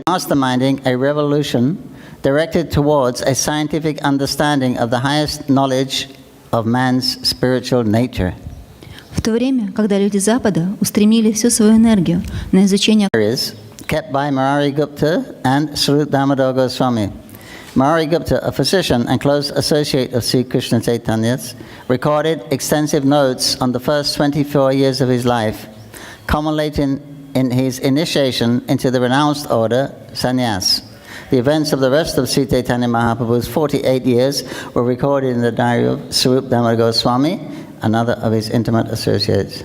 Masterminding a revolution directed towards a scientific understanding of the highest knowledge of man's spiritual nature. В то время, когда люди Запада устремили всю свою энергию на изучение kept by Murari Gupta and Swarup Damodar Goswami. Murari Gupta, a physician and close associate of Sri Krishna Chaitanya's, recorded extensive notes on the first 24 years of his life, culminating in his initiation into the renounced order, sannyas. The events of the rest of Sri Caitanya Mahaprabhu's 48 years were recorded in the diary of Swarup Damodar Goswami, another of his intimate associates.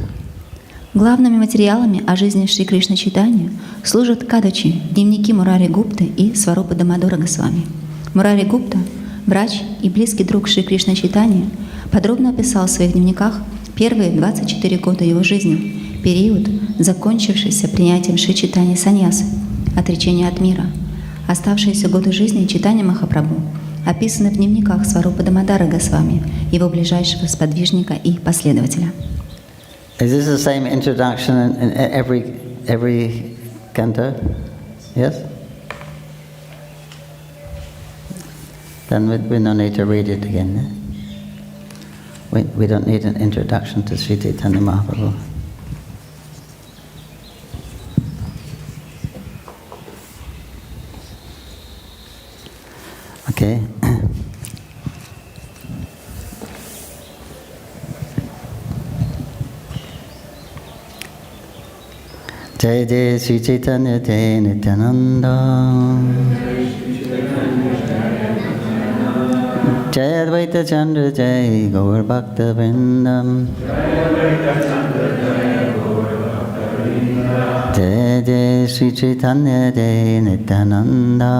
Главными материалами о жизни Шри Кришны Чайтаньи служат кадачи, дневники Мурари Гупты и Сварупа Дамодара Госвами. Мурари Гупта, врач и близкий друг Шри Кришны Чайтаньи, подробно описал в своих дневниках первые 24 года его жизни, период, закончившийся принятием Шри Чайтаньи саньясы, отречения от мира. Оставшиеся годы жизни Чайтаньи Махапрабху описаны в дневниках Сварупа Дамодара Госвами, его ближайшего сподвижника и последователя. Is this the same introduction in every canto? Yes? Then we don't need to read it again. We don't need an introduction to Sri Caitanya Mahaprabhu. Okay. Jai Jai Sri Caitanya Jai Nityananda Jai Advaita Chandra Jai Gaur Bhakta Vrindam Jai Jai Sri Caitanya Jai Nityananda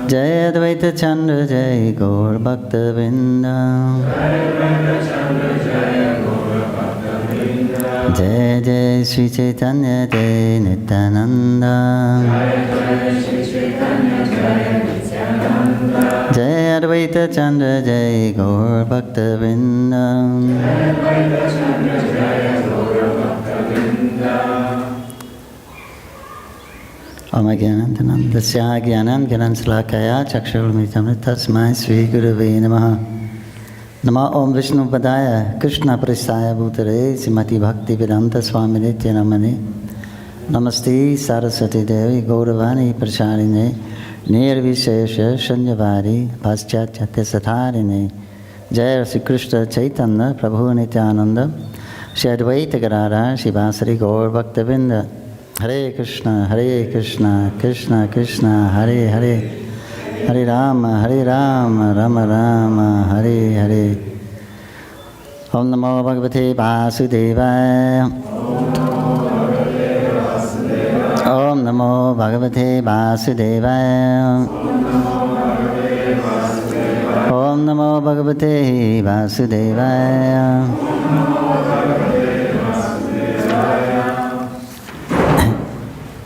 Jai Advaita Chandra Jai Gaur Bhakta Vrindam Jai Jai Sri Caitanya Jai Nityananda Jai Advaita Chandra Jai Gaur Bhakta Vrindam Om Jnanam Tasya Jnanam Jnan Salakaya Chakshurmitam Tasmai Sri Gurave Namaha Nama Om Vishnu Padaya Krishna Prasaya Bhutare Simati Bhakti Vedanta Swami Nityanamani Namaste Saraswati Devi Gauravani Prasharine Nirvishesha Shanyavari Paschatya Satharine Jaya Sri Krishna Chaitanya Prabhu Nityananda Shri Advaita Gadadhar Shivasari Gaur Bhaktavinda Hare Krishna Krishna Krishna Hare Hare Hare Rama, Rama Rama, Hare Hare. Om Namo Bhagavate Vasudevaya. Om Namo Bhagavate Vasudevaya. Om Namo Bhagavate Vasudevaya.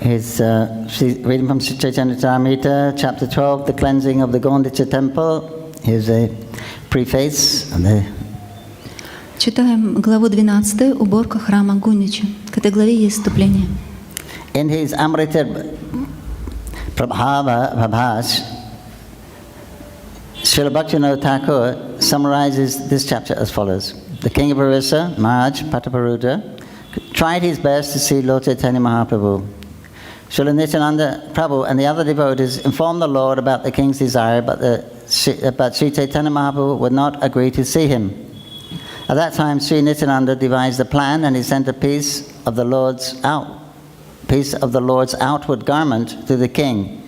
He's reading from Caitanya-charitamrita, chapter 12, the cleansing of the Gondicha temple. Here's a preface. Читаем главу 12, уборка храма Гундича. К этой главе есть вступление. In his Amrita Prabhas, Srila Bhaktivinoda Thakur summarizes this chapter as follows. The king of Orissa, Maharaj Prataparudra, tried his best to see Lord Caitanya Mahaprabhu. Srila Nityananda Prabhu and the other devotees informed the Lord about the king's desire, but Sri Caitanya Mahaprabhu would not agree to see him. At that time, Sri Nityananda devised a plan, and he sent a piece of the Lord's outward garment to the king.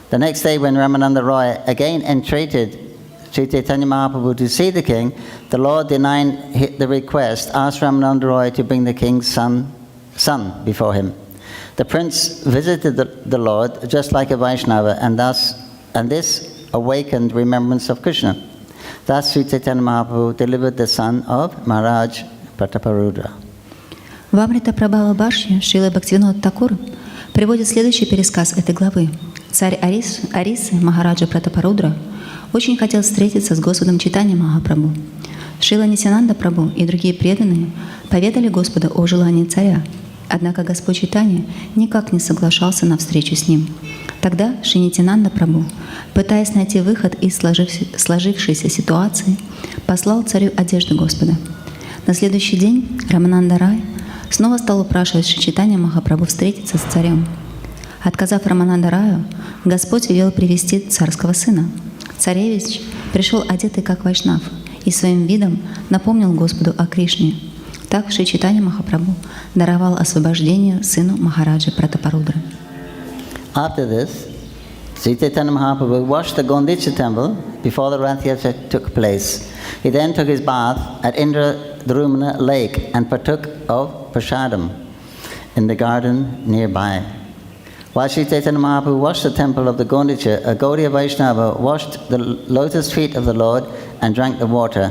The next day, when Ramananda Roy again entreated Sri Caitanya Mahaprabhu to see the king, the Lord, denying the request, asked Ramananda Roy to bring the king's son before him. The prince visited the Lord just like a Vaishnava, and this awakened remembrance of Krishna. Thus Sri Caitanya Mahaprabhu delivered the son of Maharaj Prataparudra. В Амрита Прабхава Башья Шрила Бхактивинода Тхакур приводит следующий пересказ этой главы. Царь Арисы, Махараджа Пратапарудра, очень хотел встретиться с Господом Чайтаньей Махапрабху. Шрила Нитьянанда Прабху и другие преданные поведали Господу о желании царя, однако Господь Чайтанья никак не соглашался на встречу с ним. Тогда Шри Нитьянанда Прабху, пытаясь найти выход из сложившейся ситуации, послал царю одежду Господа. На следующий день Рамананда Рай снова стал упрашивать Шри Чайтанья Махапрабху встретиться с царем. Отказав Рамананда Раю, Господь велел привести царского сына. Царевич пришел одетый как вайшнав и своим видом напомнил Господу о Кришне. Так Шри Чайтанья Махапрабху даровал освобождение сыну Махараджи Пратапарудры. After this, Sri Caitanya Mahaprabhu washed the Gondicha temple before the Rath Yatra took place. He then took his bath at Indradrumna lake and partook of prasadam in the garden nearby. While Sri Caitanya Mahaprabhu washed the temple of the Gondicha, a Gaudiya Vaishnava washed the lotus feet of the Lord and drank the water.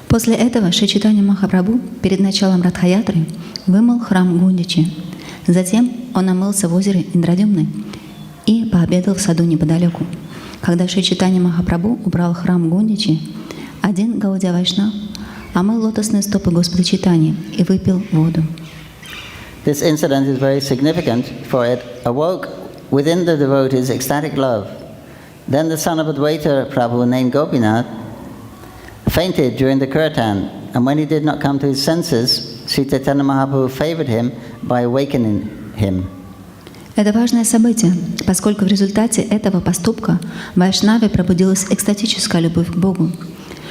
После этого Шри Чайтанья Махапрабху перед началом Радха-ятры вымыл храм Гундичи. Затем он омылся в озере Индрадюмны и пообедал в саду неподалеку. Когда Шри Чайтанья Махапрабху убрал храм Гундичи, один Гаудия Вайшнав омыл лотосные стопы Господа Чайтаньи и выпил воду. This incident is very significant, for it awoke within the devotees ecstatic love. Then the son of Advaita Prabhu named Gopinath fainted during the kirtan, and when he did not come to his senses, Sri Caitanya Mahaprabhu favored him by awakening him. Это важное событие, поскольку в результате этого поступка в Вайшнаве пробудилась экстатическая любовь к Богу.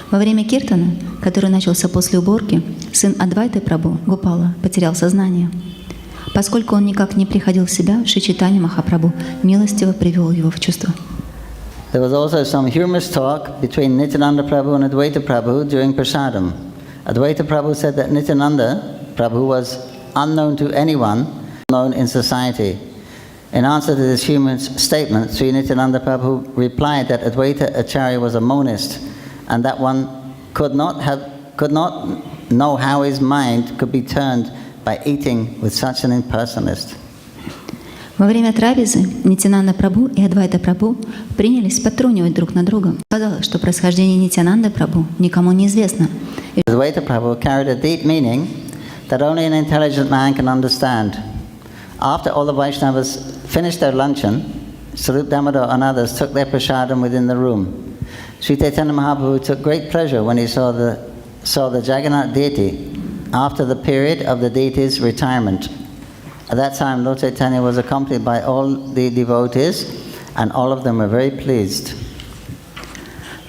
Во время киртана, который начался после уборки, сын Адвайты Прабху, Гопала, потерял сознание. Поскольку он никак не приходил в себя, Шри Чайтанья Махапрабху милостиво привел его в чувство. There was also some humorous talk between Nityananda Prabhu and Advaita Prabhu during prasadam. Advaita Prabhu said that Nityananda Prabhu was unknown to anyone, known in society. In answer to this humorous statement, Sri Nityananda Prabhu replied that Advaita Acharya was a monist, and that one could not know how his mind could be turned by eating with such an impersonalist. Во время трапезы Нитьянанда Прабху и Адвайта Прабху принялись подтрунивать друг над другом. Казалось, что происхождение Нитьянанды Прабху никому не известно. Advaita Prabhu carried a deep meaning that only an intelligent man can understand. After all the Vaishnavas finished their luncheon, Swarup Damodar and others took their prasadam within the room. Sri Caitanya Mahaprabhu took great pleasure when he saw the Jagannath deity after the period of the deity's retirement. At that time, Lord Chaitanya was accompanied by all the devotees, and all of them were very pleased.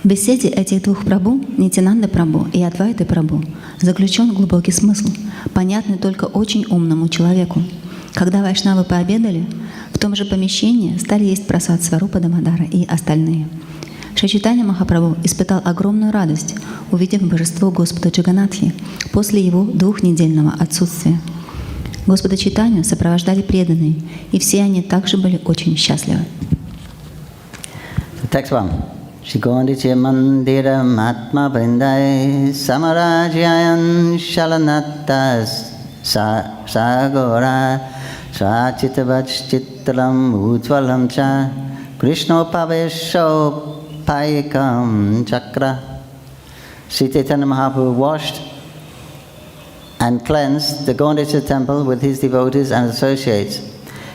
В беседе этих двух Прабху, Нитьянанда Прабху и Адвайты Прабху, заключен глубокий смысл, понятный только очень умному человеку. Когда вайшнавы пообедали, в том же помещении стали есть прасад Сварупа Дамодара и остальные. Шри Чайтанья Махапрабху испытал огромную радость, увидев божество Господа Джаганатхи после его двухнедельного отсутствия. Господа Чайтанью сопровождали преданные, и все они также были очень счастливы. Text 1. Shri Gondicha Mandiram Atma Vrindai Samarajyayan Shalanatas Sagora Sachitavach Chitram Ujvalam Cha Krishna Pavesho Payakam Chakra. Sri Caitanya Mahaprabhu washed and cleansed the Gondicha temple with his devotees and associates.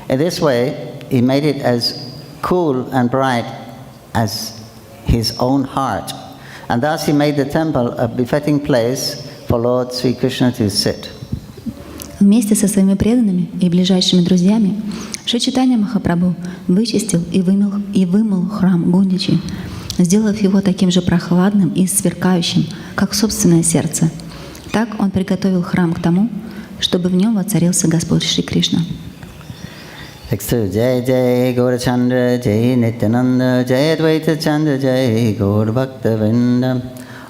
In this way, he made it as cool and bright as his own heart. And thus he made the temple a befitting place for Lord Sri Krishna to sit. Вместе со своими преданными и ближайшими друзьями Шри Чайтанья Махапрабху вычистил и вымыл храм Гундичи, сделав его таким же прохладным и сверкающим, как собственное сердце. Так он приготовил храм к тому, чтобы в нем воцарился Господь Шри Кришна. Text 2. Jai Jai Gaura Chandra Jai Nityananda Jai Advaita Chandra Jai Gaura Bhakta Vrinda.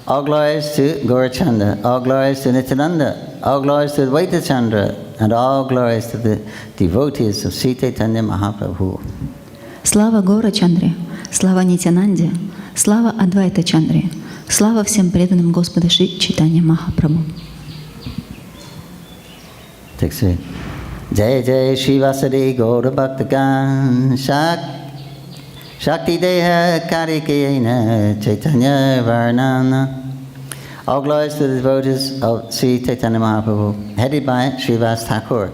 All glories to Gaura Chandra, all glories to Nityananda, all glories to Advaita Chandra, and all glories to the devotees of Sri Caitanya Mahaprabhu. Слава Гора Чандре, слава Нитянанде, слава Адвайта Чандре, слава всем преданным Господа Шри Чайтанья Махапрабху. Text 3. Jai Jai Shri Vasadi Gaura Bhaktagan Shakti Deha Karikayena Chaitanya Varnana All glories to the devotees of Sri Caitanya Mahaprabhu, headed by Srivas Thakur.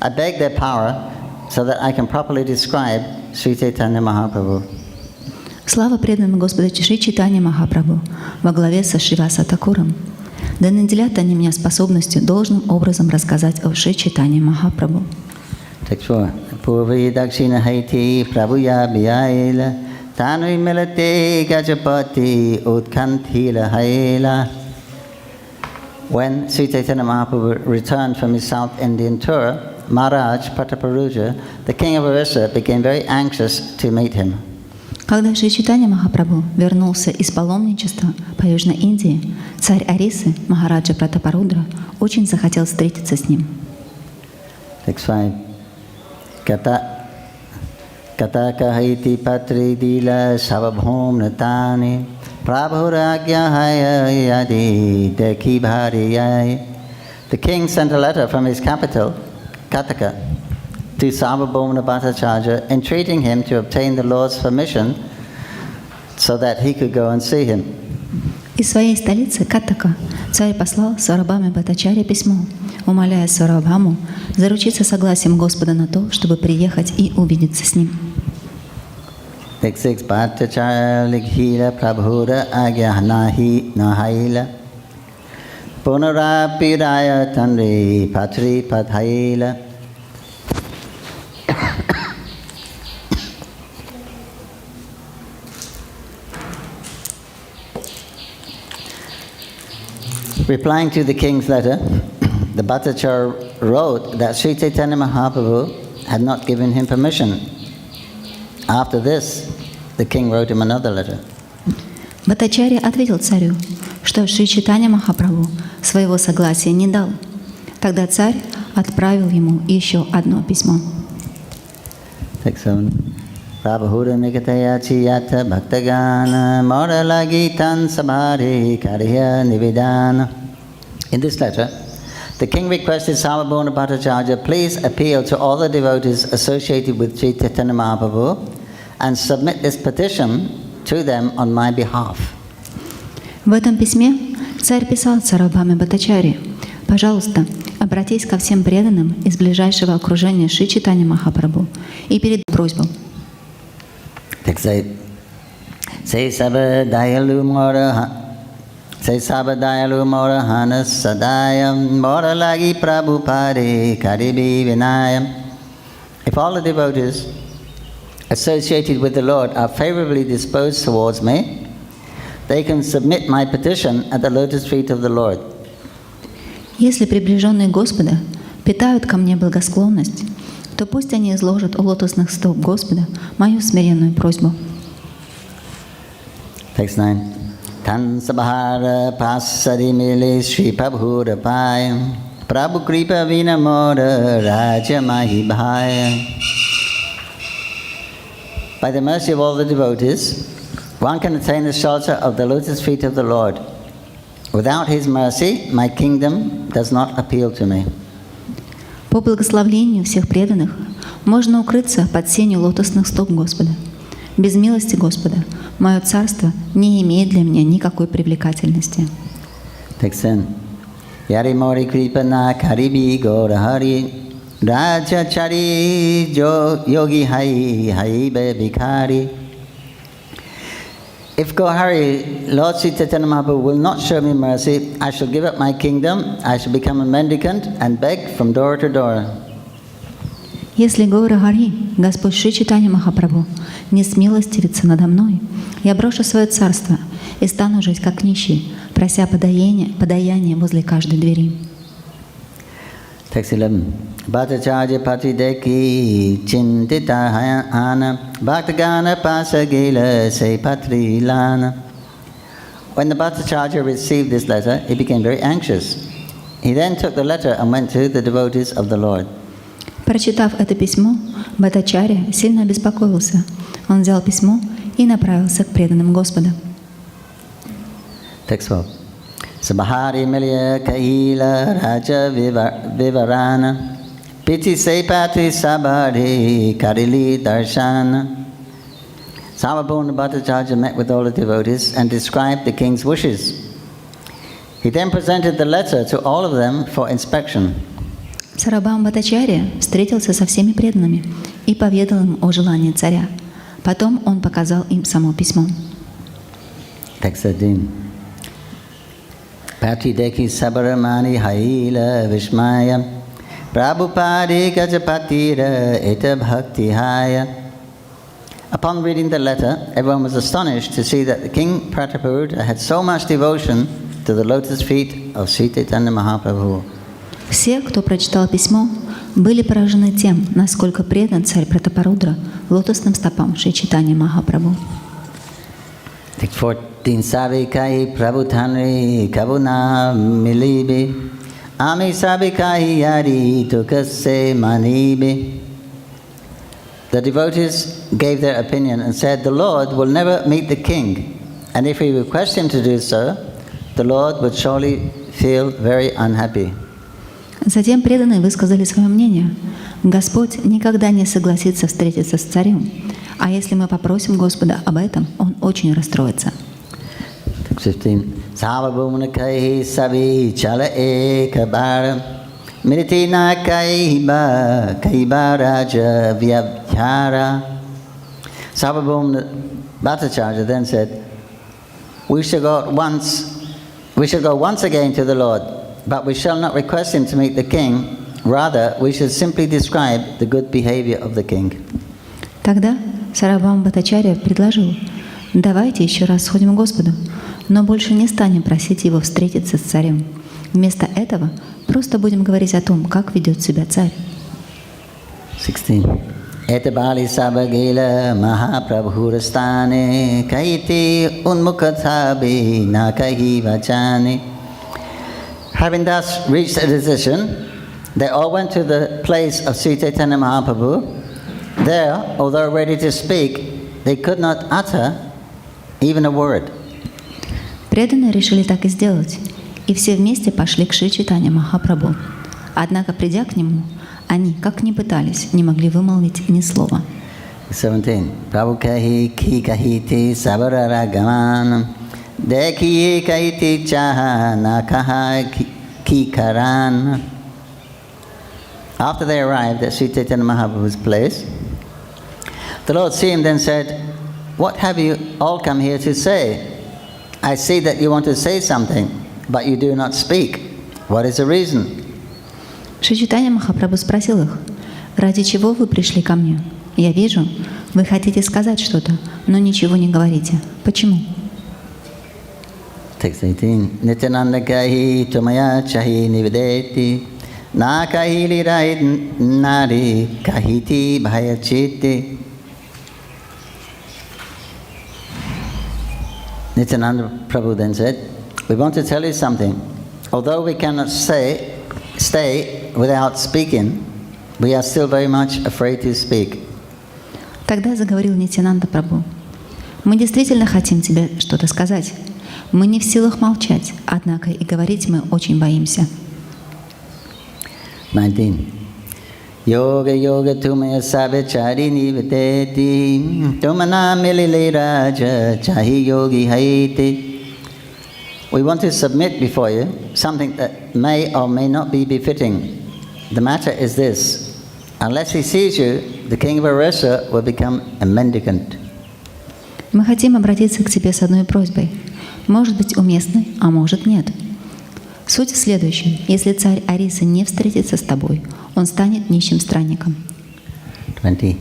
I beg their power so that I can properly describe Sri Caitanya Mahaprabhu. Слава преданным Господа Шри Чайтанья Махапрабху во главе со Шриваса Такуром. Да наделят они меня способностью должным образом рассказать о Шри Чайтанье Махапрабху. Text 4. Purvi dakshina haiti prabhuya biyaila tanui melate gajapati utkanthila haila. When Sri Caitanya Mahaprabhu returned from his South Indian tour, Maharaj Prataparuja, the king of Orissa, became very anxious to meet him. Когда Шри Чайтанья Махапрабху вернулся из паломничества по Южной Индии, царь Орисы, Махараджа Пратапарудра, очень захотел встретиться с ним. Text 5. Kata kahiti patri dila savabhom natani prabhuragya hayayadi dekhi bhariyai. The king sent a letter from his capital, Kataka, to Sarvabhauma Bhattacharya, entreating him to obtain the Lord's permission so that he could go and see him. Из своей столицы Каттака царь послал Сарвабхаме Бхаттачарье письмо, умоляя Сарвабхаму заручиться согласием Господа на то, чтобы приехать и увидеться с ним. Text 6. Bhattacharya likhila prabhura agya nahi nahaila punarapiraya tanri patri pathaila. Replying to the king's letter, the Bhattacharya wrote that Sri Caitanya Mahaprabhu had not given him permission. After this, the king wrote him another letter. Бхаттачарья ответил царю, что Шри Чайтанья Махапрабху своего согласия не дал. Тогда царь отправил ему еще одно письмо. Text 7. Prabhuda Nikataya Chiyata Bhaktagana Moralagi Tan Sabhari Kariya Nivedana. In this letter, the king requested Sarvabhauma Bhattacharya please appeal to all the devotees associated with Sri Caitanya Mahaprabhu and submit this petition to them on my behalf. В этом письме царь писал Сарвабхаме Бхаттачарье: «Пожалуйста, обратись ко всем преданным из ближайшего окружения Шри Чайтанья Махапрабху и перед просьбой». Text 8. Say Sabadayalu Morahana Sadayam Moralagi Prabhupade Karibi Vinayam. If all the devotees associated with the Lord are favorably disposed towards me, they can submit my petition at the lotus feet of the Lord. Если приближенные Господа питают ко мне благосклонность, то пусть они изложат у лотосных стоп Господа мою смиренную просьбу. Text 9. Tan sabhara pasari mile Shri Prabhura payam Prabhu kripa vinamora raja mahi bhaya. By the mercy of all the devotees, one can attain the shelter of the lotus feet of the Lord. Without His mercy, my kingdom does not appeal to me. По благословению всех преданных можно укрыться под сенью лотосных стоп Господа. Без милости Господа мое царство не имеет для меня никакой привлекательности. Text 10. Yari mori kripana karibi gorahari raja chari yogi hai be bhikari. If Gohari, Lord Sri Caitanya Mahaprabhu, will not show me mercy, I shall give up my kingdom, I shall become a mendicant and beg from door to door. Если Гаура Хари, Господь Шри Чайтанья Махапрабху, не смилостивится надо мной, я брошу свое царство и стану жить как нищий, прося подаяние возле каждой двери. Text 11. Bhattacharya patrideki chintita hana bhaktagana pasagila se patrilana. When the Bhattacharya received this letter, he became very anxious. He then took the letter and went to the devotees of the Lord. Прочитав это письмо, Бхаттачарья сильно обеспокоился. Он взял письмо и направился к преданным Господа. Text 12. Sabhari Milya Kaila Raja Vivarana Piti Sepati Sabhari Karili Darshana. Sarvabhauma Bhattacharya met with all the devotees and described the king's wishes. He then presented the letter to all of them for inspection. Сарабхама Бхаттачарья встретился со всеми преданными и поведал им о желании царя. Потом он показал им само письмо. Text 13. Pati deki sabaramani haila vishmaya Prabhupadi gajapatira eta bhakti haya. Upon reading the letter, everyone was astonished to see that the King Prataparudra had so much devotion to the lotus feet of Sri Caitanya Mahaprabhu. Все, кто прочитал письмо, были поражены тем, насколько предан царь Пратапарудра лотосным стопам Шри Чайтанья Махапрабху. Text 14. Savikai Prabhutanri Kabuna Milibi Ami Savikai Yari Tukase Manibi. The devotees gave their opinion and said, the Lord will never meet the king, and if we request him to do so, the Lord would surely feel very unhappy. Затем преданные высказали свое мнение. Господь никогда не согласится встретиться с царем, а если мы попросим Господа об этом, Он очень расстроится. 15. Sarvabhumanakai savi chala ekabara Miritina kaiba raja vyabhyara. Sarvabhauma Bhattacharya then said, we shall go once again to the Lord, but we shall not request him to meet the king. Rather, we should simply describe the good behavior of the king. Тогда Сарвабхаума Бхаттачарья предложил: давайте еще раз сходим к Господу, но больше не станем просить Его встретиться с царем. Вместо этого просто будем говорить о том, как ведет себя царь. 16. Etabali sabagila mahaprabhurastane kaiti unmukhathabi nakahi vachane. Having thus reached a decision, they all went to the place of Sri Caitanya Mahaprabhu. There, although ready to speak, they could not utter even a word. Преданные решили так и сделать, и все вместе пошли к Шри Чайтанья Махапрабху. Однако, придя к нему, они, как ни пытались, не могли вымолвить ни слова. 17. Prabhu kahi ki kahiti sabararagamanam dekhiye kahiti chaha nakaha ki karan. After they arrived at Sri Caitanya Mahaprabhu's place, the Lord seeing then said, what have you all come here to say? I see that you want to say something, but you do not speak. What is the reason? Шри Чайтанья Махапрабху спросил их: ради чего вы пришли ко мне? Я вижу, вы хотите сказать что-то, но ничего не говорите. Почему? Text 18. Nityananda kahi tumaya chahi nivedeti na kahi lirai nari kahiti bhayachiti. Nityananda Prabhu then said, we want to tell you something. Although we cannot stay without speaking, we are still very much afraid to speak. Тогда заговорил Нитьянанда Прабху: мы действительно хотим тебе что-то сказать. Мы не в силах молчать, однако и говорить мы очень боимся. 19. Yoga yoga tumaya savicharini videti tumana milile raja chahi yogi haiti. We want to submit before you something that may or may not be befitting. The matter is this: unless he sees you, the king of Orissa will become a mendicant. Мы хотим обратиться к тебе с одной просьбой. Может быть уместной, а может нет. Суть в следующем: если царь Орисы не встретится с тобой, он станет нищим странником. 20.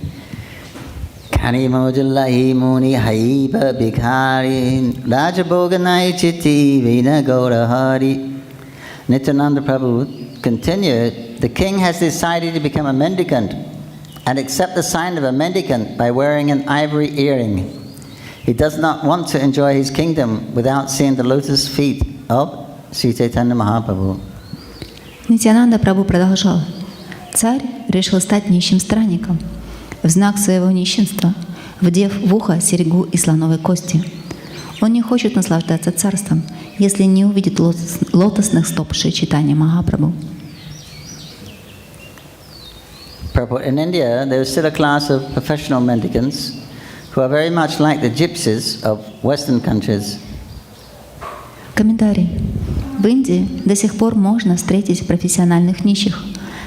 Kani mojallahi muni haiba bhikhari rajaboganai chitti vina gaurahari. Nityananda Prabhu continued, the king has decided to become a mendicant and accept the sign of a mendicant by wearing an ivory earring. He does not want to enjoy his kingdom without seeing the lotus feet of Sri Caitanya Mahaprabhu. Нитьянанда Прабху продолжал: царь решил стать нищим странником. В знак своего нищенства, вдев в ухо серьгу из слоновой кости, он не хочет наслаждаться царством, если не увидит лотосных стоп Шри Чайтаньи Махапрабху. In India, there is still a class of professional mendicants who are very much like the gypsies of Western countries. Комментарий. В в Индии до сих пор можно встретить профессиональных нищих,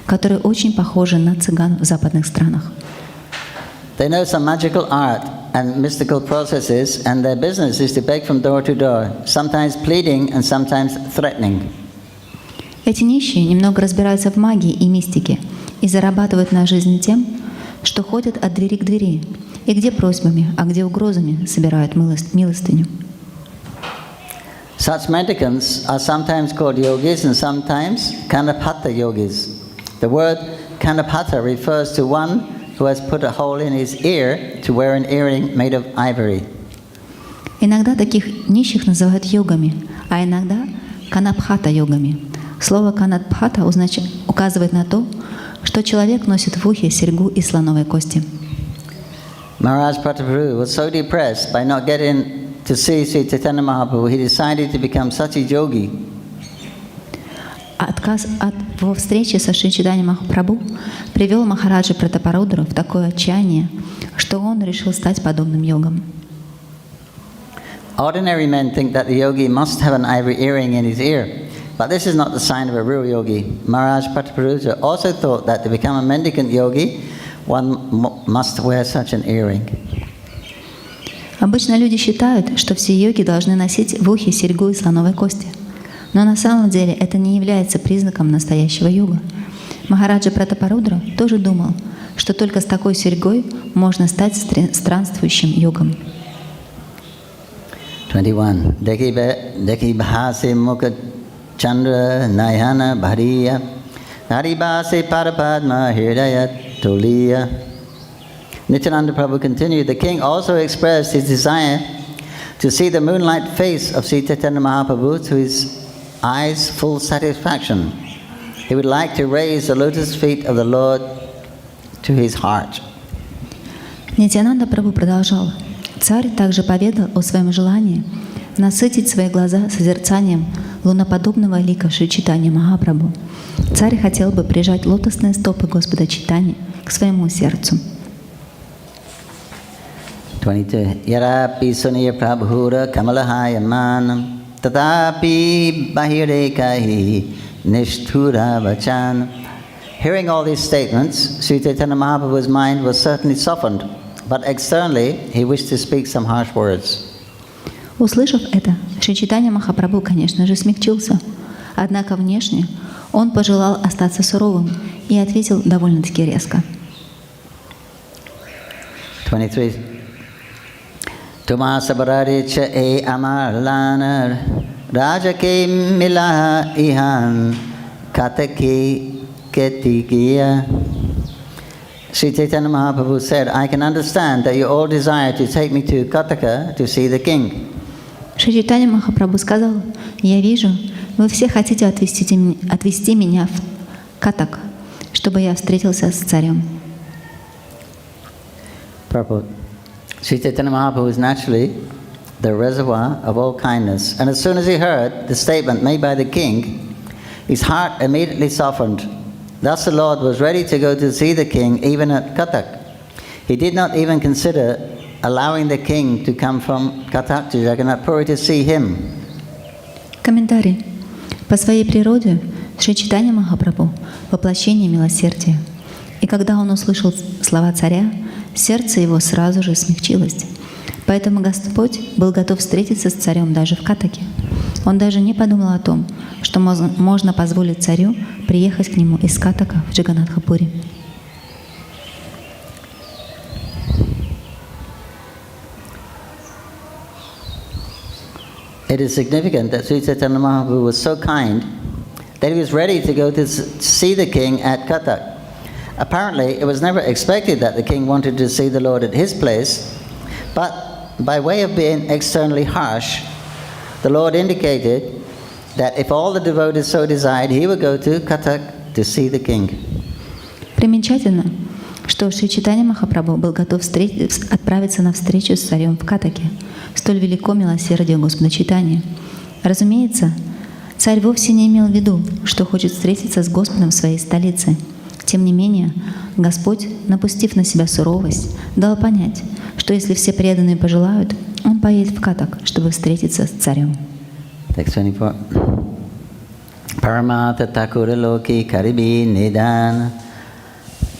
которые очень похожи на цыган в западных странах. They know some magical art and mystical processes, and their business is to beg from door to door, sometimes pleading and sometimes threatening. Эти нищие немного разбираются в магии и мистике и зарабатывают на жизнь тем, что ходят от двери к двери, и где просьбами, а где угрозами собирают милостыню. Such mendicants are sometimes called yogis and sometimes kanapata yogis. The word kanapata refers to one who has put a hole in his ear to wear an earring made of ivory. Иногда таких нищих называют йогами, а иногда канапхата йогами. Слово канапхата указывает на то, что человек носит в ухе серьгу из слоновой кости. Maharaj Prabhu was so depressed by not getting to see Sri Caitanya Mahaprabhu, he decided to become such a yogi. Отказ от его встречи со Шри Чайтаньей Махапрабху привел Махараджа Пратапарудру в такое отчаяние, что он решил стать подобным йогом. Ordinary men think that the yogi must have an ivory earring in his ear, but this is not the sign of a real yogi. Maharaj Prataparudra also thought that to become a mendicant yogi, one must wear such an earring. Обычно люди считают, что все йоги должны носить в ухе серьгу из слоновой кости. Но на самом деле это не является признаком настоящего йога. Махараджа Пратапарудра тоже думал, что только с такой серьгой можно стать странствующим йогом. 21. Deki bhase mukha chandra nayana bhariya Haribase parapadma hirdaya toliya. Nityananda Prabhu continued, the king also expressed his desire to see the moonlight face of Sri Caitanya Mahaprabhu to his eyes' full satisfaction. He would like to raise the lotus feet of the Lord to his heart. Нитянанда Прабху продолжал. Царь также поведал о своем желании насытить свои глаза созерцанием луноподобного лика Шри Чайтаньи Махапрабху. Царь хотел бы прижать лотосные стопы Господа Чайтаньи к своему сердцу. 22. Yarapi suniya prabhura kamalahayamanam tatapi bahirekahi nishthura vachan. Hearing all these statements, Sri Caitanya Mahaprabhu's mind was certainly softened, but externally he wished to speak some harsh words. Услышав это, Шри Чайтанья Махапрабху, конечно же, смягчился. Однако внешне он пожелал остаться суровым и ответил довольно-таки резко. 23. Tuma sabarare cha e amarlana rajake milaha ihan katake ketikiya. Sri Caitanya Mahaprabhu said, I can understand that you all desire to take me to Kataka to see the king. Шри Чайтанья Махапрабху сказал, я вижу, вы все хотите отвезти меня в Катак, чтобы я встретился с царем. Purport. Sri Caitanya Mahaprabhu is naturally the reservoir of all kindness. And as soon as he heard the statement made by the king, his heart immediately softened. Thus the Lord was ready to go to see the king even at Katak. He did not even consider allowing the king to come from Katak to Jagannath Puri to see him. Комментарий. По своей природе Шри Чайтанья Махапрабху — воплощение милосердия. И когда он услышал слова царя, сердце его сразу же смягчилось. Поэтому Господь был готов встретиться с царем даже в Катаке. Он даже не подумал о том, что можно позволить царю приехать к нему из Катака в Джаганнатха-Пури. It is significant that Sri Caitanya Mahaprabhu was so kind that he was ready to go to see the king at Katak. Apparently, it was never expected that the king wanted to see the Lord at his place, but by way of being externally harsh, the Lord indicated that if all the devotees so desired, he would go to Katak to see the king. Примечательно, что Шри Чайтанья Махапрабху был готов отправиться на встречу с царем в Катаке. Столь велико милосердие Господа Чайтаньи. Разумеется, царь вовсе не имел в виду, что хочет встретиться с Господом в своей столице. Тем не менее, Господь, напустив на себя суровость, дал понять, что если все преданные пожелают, Он поедет в Катак, чтобы встретиться с царем. Text 24. Paramata Takura Loki Karibi Nidan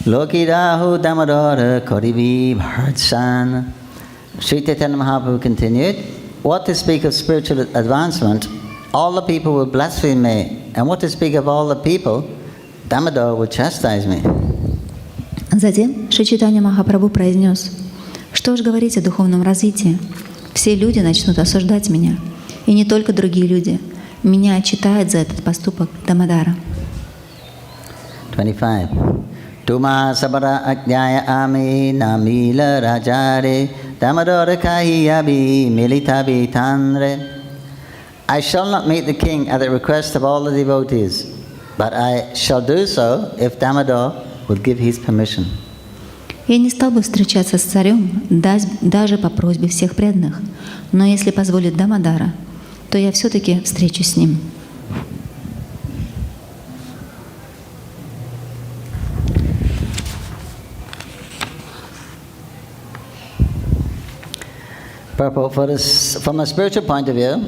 Loki Rahu Damodara Karibi Bharatsan. Sri Caitanya Mahaprabhu continued, what to speak of spiritual advancement, all the people will blaspheme me, and what to speak of all the people, Damodar will chastise me. Затем Шри Чайтанья Махапрабху произнес: «Что ж говорить о духовном развитии? Все люди начнут осуждать меня, и не только другие люди. Меня отчитают за этот поступок Дамодара». 25. Tuma sabara ajnaya ami namila rajare Damodara kahiyabi militabi tanre. I shall not meet the king at the request of all the devotees, but I shall do so if Damodar would give his permission. «Я не стал бы встречаться с царем даже по просьбе всех преданных, но если позволит Дамодара, то я все-таки встречусь с ним». Purport: from a spiritual point of view,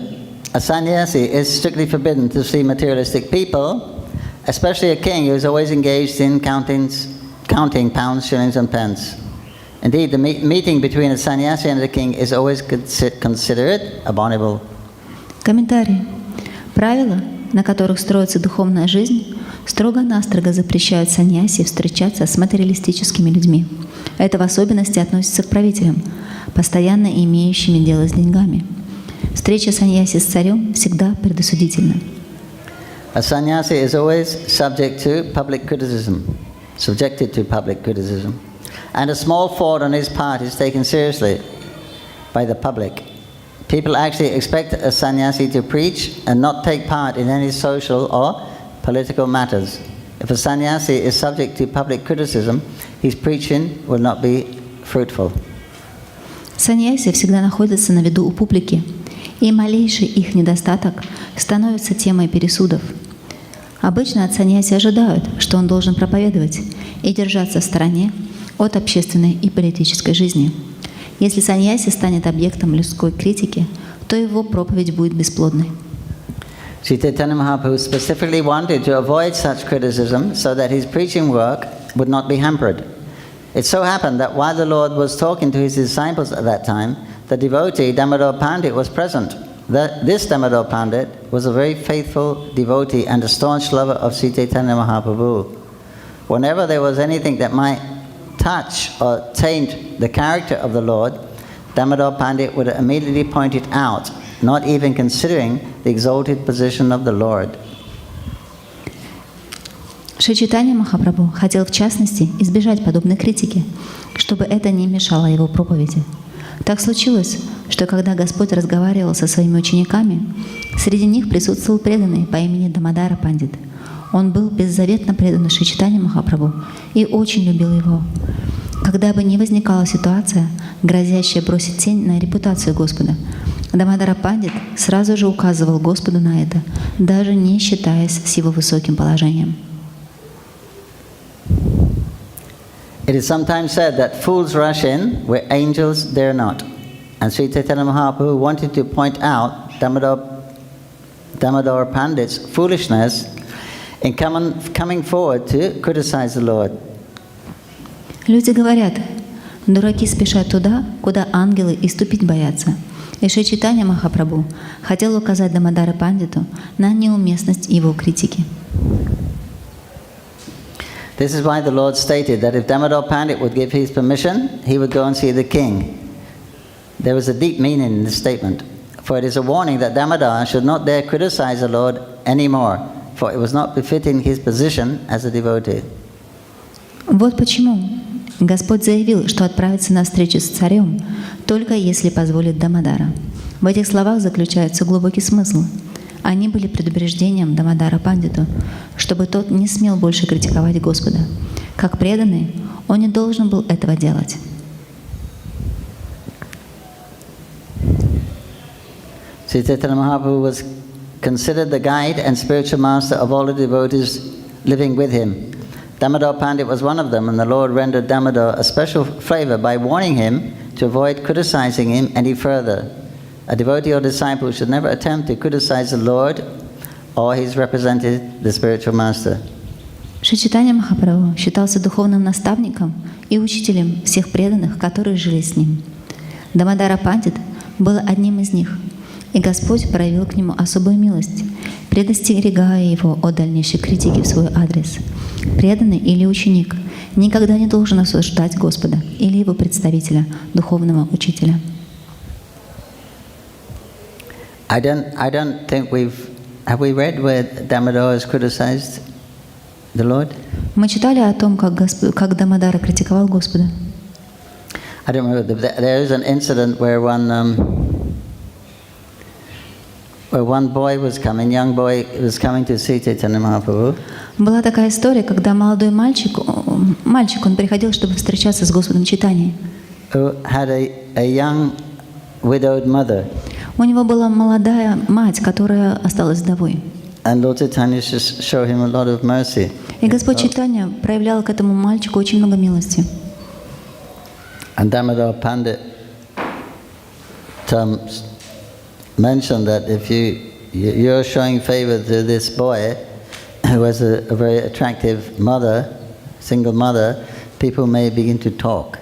a sannyasi is strictly forbidden to see materialistic people, especially a king who is always engaged in counting pounds, shillings and pence. Indeed, the meeting between a sannyasi and a king is always considered abominable. Комментарий. Правила, на которых строится духовная жизнь, строго-настрого запрещают саньяси встречаться с материалистическими людьми. Это в особенности относится к правителям, постоянно имеющими дело с деньгами. Встреча саньяси с царем всегда предосудительна. A sannyasi is always subjected to public criticism, and a small fault on his part is taken seriously by the public. People actually expect a sannyasi to preach and not take part in any social or political matters. If a sannyasi is subject to public criticism, his preaching will not be fruitful. Саньяси всегда находятся на виду у публики, и малейший их недостаток становится темой пересудов. Обычно от саньяси ожидают, что он должен проповедовать и держаться в стороне от общественной и политической жизни. Если саньяси станет объектом людской критики, то его проповедь будет бесплодной. Sri Caitanya Mahaprabhu specifically wanted to avoid such criticism so that his preaching work would not be hampered. It so happened that while the Lord was talking to his disciples at that time, the devotee Damodar Pandit was present. This Damodar Pandit was a very faithful devotee and a staunch lover of Sri Caitanya Mahaprabhu. Whenever there was anything that might touch or taint the character of the Lord, Damodar Pandit would immediately point it out, not even considering the exalted position of the Lord. Шри Чайтанья Махапрабху хотел в частности избежать подобной критики, чтобы это не мешало его проповеди. Так случилось, что когда Господь разговаривал со своими учениками, среди них присутствовал преданный по имени Дамодара Пандит. Он был беззаветно предан Шри Чайтанье Махапрабху и очень любил его. Когда бы ни возникала ситуация, грозящая бросить тень на репутацию Господа, Дамодара Пандит сразу же указывал Господу на это, даже не считаясь с его высоким положением. It is sometimes said that fools rush in where angels dare not. And Sri Caitanya Mahaprabhu wanted to point out Damodar Pandit's foolishness in coming forward to criticize the Lord. Люди говорят, дураки спешат туда, куда ангелы и ступить боятся. И Шри Чайтанья Махапрабху хотел указать Дамодара Пандиту на неуместность его критики. This is why the Lord stated that if Damodar Pandit would give his permission, he would go and see the king. There was a deep meaning in this statement, for it is a warning that Damodar should not dare criticize the Lord anymore, for it was not befitting his position as a devotee. Вот почему Господь заявил, что отправится на встречу с царем, только если позволит Дамодара. В этих словах заключается глубокий смысл. Они были предупреждением Дамодара Пандиту, чтобы тот не смел больше критиковать Господа. Как преданный, он не должен был этого делать. Sri Caitanya Mahaprabhu was considered the guide and spiritual master of all the devotees living with him. Damodar Pandit was one of them, and the Lord rendered Damodar a special favor by warning him to avoid criticizing him any further. A devotee or disciple should never attempt to criticize the Lord or he's represented the spiritual master. Шри Чайтанья Махапрабху считался духовным наставником и учителем всех преданных, которые жили с ним. Дамодара Пандит был одним из них, и Господь проявил к нему особую милость, предостерегая его от дальнейшей критики в свой адрес. Преданный или ученик никогда не должен осуждать Господа или его представителя, духовного учителя. I don't think have we read where Damodar has criticized the Lord? Мы читали о том, как Дамодара критиковал Господа. I don't remember. There is an incident where one boy was coming, young boy was coming to see Caitanya Mahaprabhu. Была такая история, когда молодой мальчик, он приходил, чтобы встречаться с Господом Чайтаньей. Who had a young widowed mother. У него была молодая мать, которая осталась вдовой. And Lord Caitanya showed him a lot of mercy. И Господь Чайтанья проявлял к этому мальчику очень много милости. And Damodar Pandit mentioned that if you're showing favor to this boy who has a very attractive mother, single mother, people may begin to talk.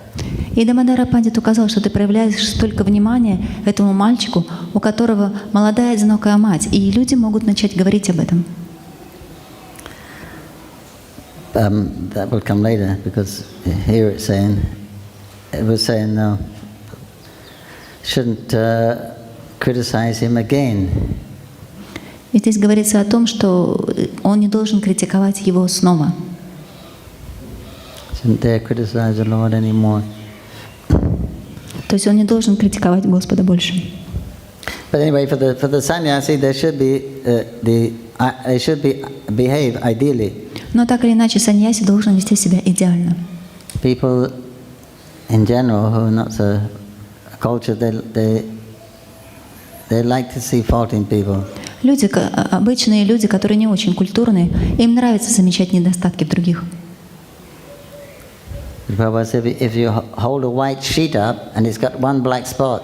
И Дамодара Пандит указал, что ты проявляешь столько внимания этому мальчику, у которого молодая одинокая мать, и люди могут начать говорить об этом. That will come later, because here it was saying no, shouldn't criticize him again. И здесь говорится о том, что он не должен критиковать его снова. Shouldn't dare criticize the Lord anymore. То есть он не должен критиковать Господа больше. But anyway, for the sannyasi, they should behave ideally. Но так или иначе, саньяси должен вести себя идеально. People in general who are not so cultured, they like to see fault in people. Люди, обычные люди, которые не очень культурные, им нравится замечать недостатки в других. Prabhupada said, if you hold a white sheet up and it's got one black spot,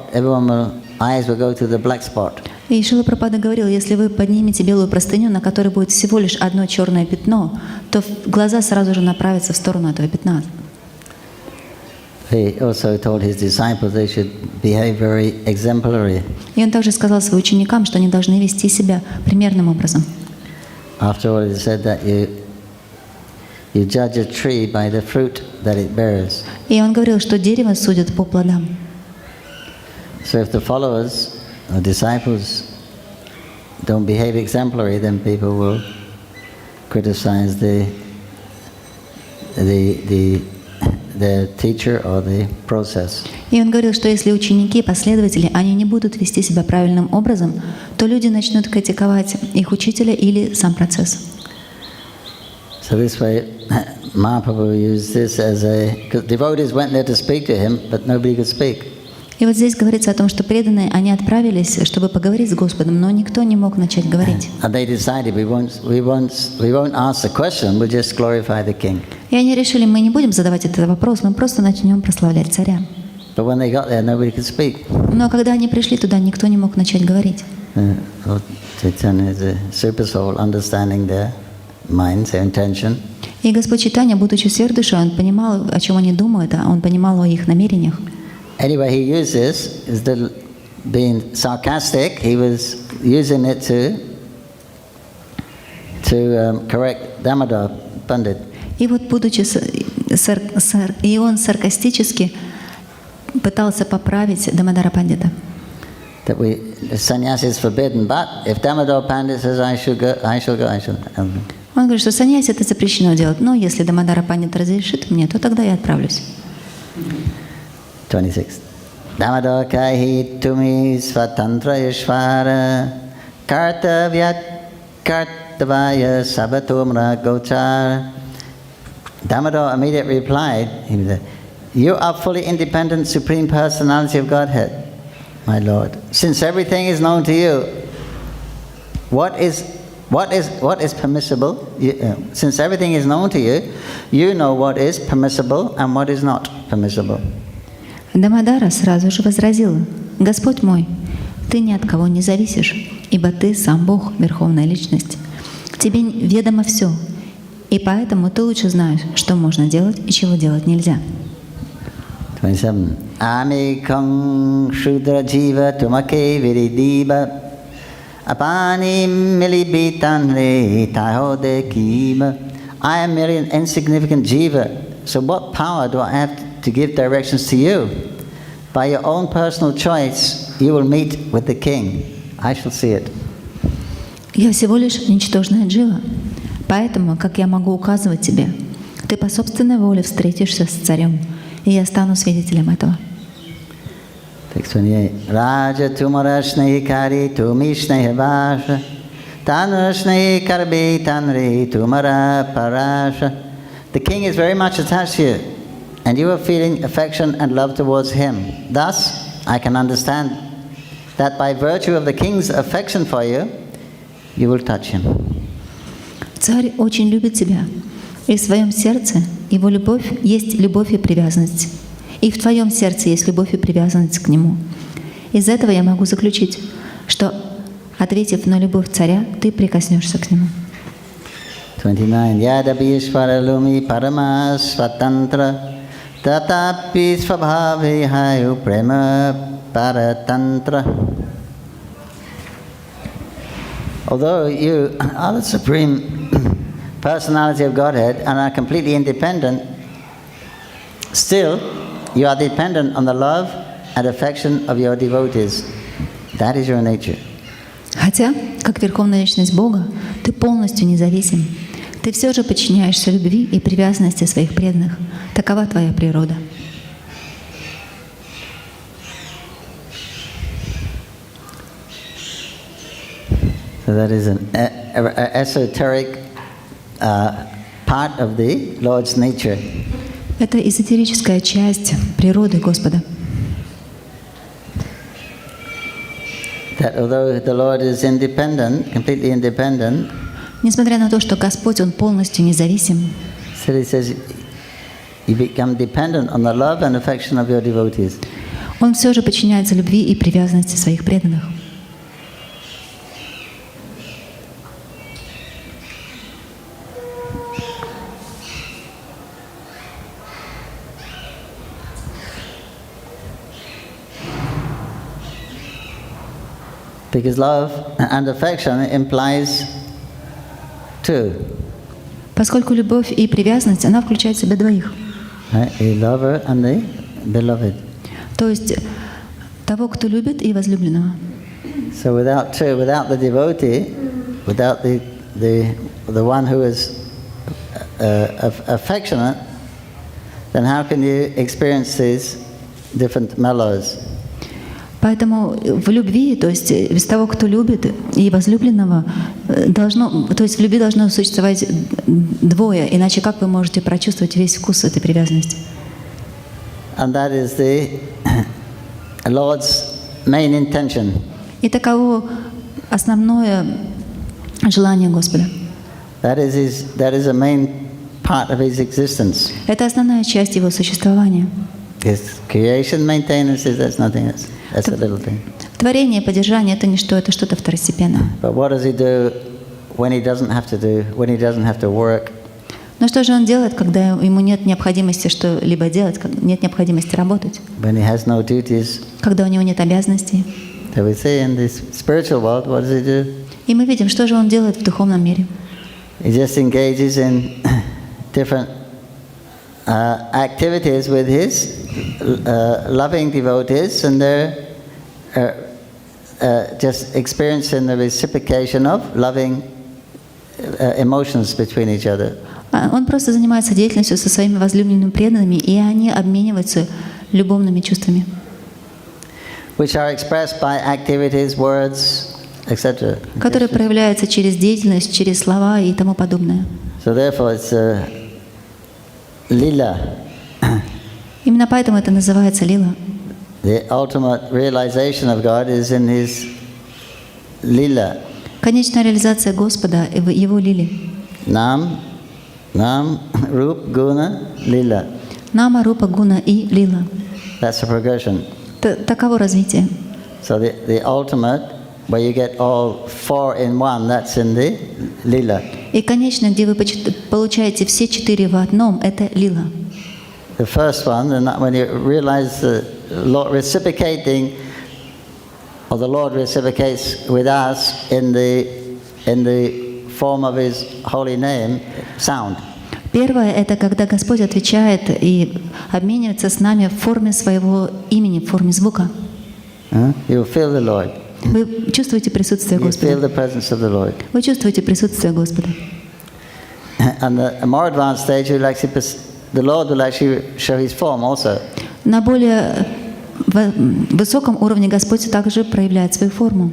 eyes will go to the black spot. И Шрила Прабхупада говорил, если вы поднимете белую простыню, на которой будет всего лишь одно черное пятно, то глаза сразу же направятся в сторону этого пятна. He also told his disciples they should behave very exemplary. И он также сказал своим ученикам, что они должны вести себя примерным образом. After all, he said that you judge a tree by the fruit that it bears. И он говорил, что дерево судят по плодам. So if the followers or disciples don't behave exemplary, then people will criticize the teacher or the process. И он говорил, что если ученики, последователи, они не будут вести себя правильным образом, то люди начнут критиковать их учителя или сам процесс. So this way, Mahaprabhu used this because devotees went there to speak to him, but nobody could speak. И вот здесь говорится о том, что преданные, они отправились, чтобы поговорить с Господом, но никто не мог начать говорить. And they decided we won't ask the question, we'll just glorify the king. И они решили, мы не будем задавать этот вопрос, мы просто начнем прославлять царя. But when they got there, nobody could speak. Но когда они пришли туда, никто не мог начать говорить. Lord Caitanya is a super soul, understanding their minds, their intention. И Господь Чайтанья, будучи сверхдушой, он понимал, о чем они думают, а он понимал о их намерениях. Anyway, he used this, instead of being sarcastic, he was using it to correct Damodar Pandit. И вот, будучи и он саркастически пытался поправить Дамодара Пандита. That sannyasa is forbidden, but if Damodar Pandit says I shall go. Он говорит, что саньяси это запрещено делать, но если Дамодара Пандит разрешит мне, то тогда я отправлюсь. 26. Damodar kahi tumi svatantra ishvara kartavyat kartavaya sabatumra gochar. Damodar immediately replied, you are fully independent Supreme Personality of Godhead, my Lord. Since everything is known to you, what is permissible? Since everything is known to you, you know what is permissible and what is not permissible. Дамодара сразу же возразила: «Господь мой, ты ни от кого не зависишь. ибо Ты сам Бог, Верховная Личность. Тебе ведомо все, и поэтому Ты лучше знаешь, что можно делать и чего делать нельзя. 27. Amikang Shudra Jiva Tumake Viridiva Apani Milibitanre Tahode Kiva. I am merely an insignificant jiva, so what power do I have to give directions to you? By your own personal choice, you will meet with the king. I shall see it. Я всего лишь ничтожная джива, поэтому, как я могу указывать тебе, ты по собственной воле встретишься с царем, и я стану свидетелем этого. Text 28. Raja tumarashnehi kari tumishnehi vasha tanurashnehi karbi tanri tumara parasha. The king is very much attached to you, and you are feeling affection and love towards him. Thus, I can understand that by virtue of the king's affection for you, you will touch him. Царь очень любит тебя, и в своем сердце его любовь есть любовь и привязанность. И в твоем сердце есть любовь и привязанность к нему. Из этого я могу заключить, что, ответив на любовь царя, ты прикоснешься к нему. 29. Yadapi svaralumi parama svatantra tatapi svabhavi hayu prema paratantra. Although you are the supreme personality of Godhead and are completely independent, still you are dependent on the love and affection of your devotees. That is your nature. Хотя, как Верховная Личность Бога, ты полностью независим. Ты все же подчиняешься любви и привязанности своих преданных. Такова твоя природа. So that is an esoteric part of the Lord's nature. Это эзотерическая часть природы Господа. That although the Lord is independent, completely independent, Несмотря на то, что Господь, Он полностью независим, still He says you become dependent on the love and affection of your devotees. Он все же подчиняется любви и привязанности своих преданных. Because love and affection implies two. Поскольку любовь и привязанность, она включает в себя двоих. Right? The lover and the beloved. То есть того, кто любит, и возлюбленного. So without the devotee, without the one who is affectionate, then how can you experience these different mellows? Поэтому в любви, то есть без того, кто любит, и возлюбленного, то есть в любви должно существовать двое, иначе как вы можете прочувствовать весь вкус этой привязанности? And that is the Lord's main intention. И таково основное желание Господа. That is a main part of His existence. Это основная часть Его существования. His creation, maintenance, that's nothing else. That's a little thing. Творение, поддержание — это ничто, это что-то второстепенное. But what does He do when He doesn't have to work? Но что же Он делает, когда Ему нет необходимости что-либо делать, нет необходимости работать? When He has no duties? Когда у Него нет обязанностей? So we see in this spiritual world, what does He do? И мы видим, что же Он делает в духовном мире. He just engages in different activities with His loving devotees, and they're just experiencing the reciprocation of loving emotions between each other. Он просто занимается деятельностью со своими возлюбленными преданными, и они обмениваются любовными чувствами, Which are expressed by activities, words, etc. которые проявляются через деятельность, через слова и тому подобное. So therefore it's lila. Именно поэтому это называется лила. The ultimate realization of God is in His lila. Конечная реализация Господа в Его лиле. Nam, Rup, Guna, Lila. Нама, Рупа, Гуна и лила. That's a progression. Таково развитие. So the ultimate where you get all four in one, that's in the Lila. И, конечно, где вы получаете все 4 в одном, это лила. The first one, and when you realize the Lord reciprocating, or the Lord reciprocates with us in the form of His holy name, sound. Первое – это когда Господь отвечает и обменивается с нами в форме своего имени, в форме звука. You will feel the Lord. Вы чувствуете присутствие You feel Господа. the presence of the Lord. Вы чувствуете присутствие Господа. And the more advanced stage, the Lord will actually show His form also. На более высоком уровне Господь также проявляет свою форму.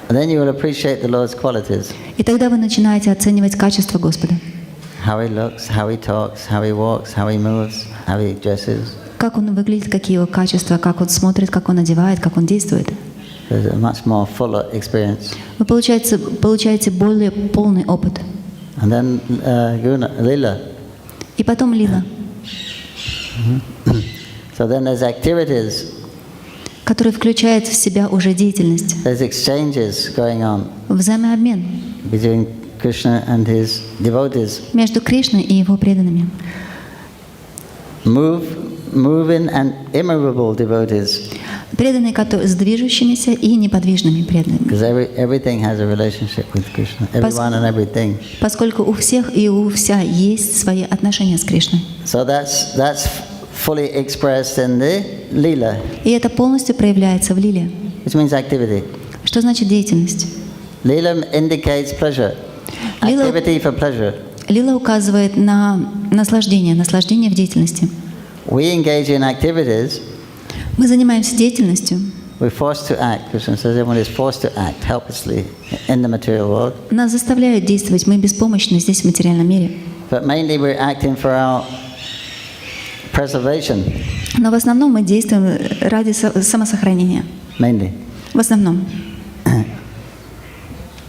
And then you will appreciate the Lord's qualities. И тогда вы начинаете оценивать качество Господа. How He looks, how He talks, how He walks, how He moves, how He dresses. Как Он выглядит, какие его качества, как Он смотрит, как Он одевает, как Он действует. There's a much more fuller experience. Вы получаете более полный опыт. And then Lila. И потом лила, So then there's activities, который включает в себя уже деятельность, there's exchanges going on взаимообмен between Krishna and His devotees. между Кришной и его преданными. Moving and immovable devotees. Преданные с движущимися и неподвижными преданными. Because everything has a relationship with Krishna. Everyone and everything. Поскольку у всех и у вся есть свои отношения с Кришной. So that's fully expressed in the Lila, И это полностью проявляется в лиле. which means activity. Что значит деятельность? Lila indicates pleasure. Lila- Activity for pleasure. Лила указывает на наслаждение в деятельности. We engage in activities, Мы занимаемся деятельностью. we're forced to act. Krishna says everyone is forced to act helplessly in the material world. Нас заставляют действовать, мы беспомощны здесь в материальном мире. But mainly we're acting for our preservation. Но в основном мы действуем ради самосохранения. Mainly. В основном.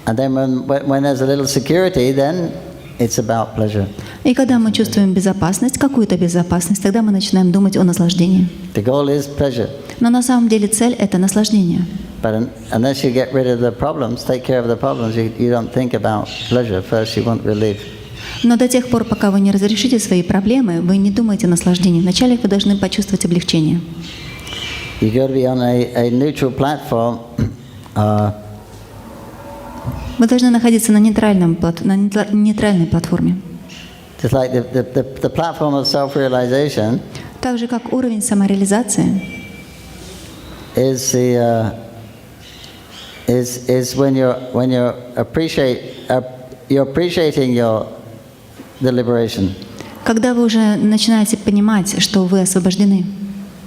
And then when there's a little security, then it's about pleasure. И когда мы чувствуем безопасность, какую-то безопасность, тогда мы начинаем думать о наслаждении. The goal is pleasure. Но на самом деле цель – это наслаждение. But unless you get rid of the problems, take care of the problems, you don't think about pleasure. First you want relief. Но до тех пор, пока вы не разрешите свои проблемы, вы не думаете о наслаждении. Вначале вы должны почувствовать облегчение. You got to be on a neutral platform. Вы должны находиться на нейтральной платформе. Just like the platform of self-realization Так же, как уровень самореализации is when you're appreciating the liberation. когда вы уже начинаете понимать, что вы освобождены.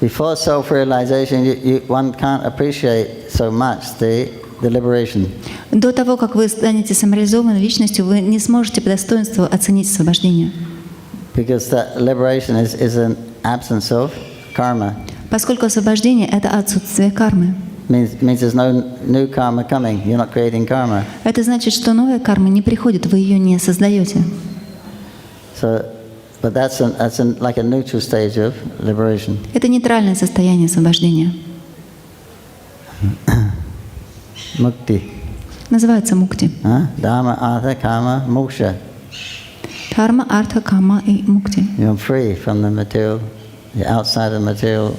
Before self-realization, one can't appreciate so much the liberation. До того, как вы станете самореализованной личностью, вы не сможете по достоинству оценить освобождение. Because that liberation is an absence of karma. Поскольку освобождение – это отсутствие кармы. Means there's no new karma coming. You're not creating karma. Это значит, что новая карма не приходит, вы ее не создаете. But that's like a neutral stage of liberation. Это нейтральное состояние освобождения. Mukti. Называется мукти. Dharma, artha, kama, moksha. Дхарма, артха, кама и мукти. You're free from the material, the outside of material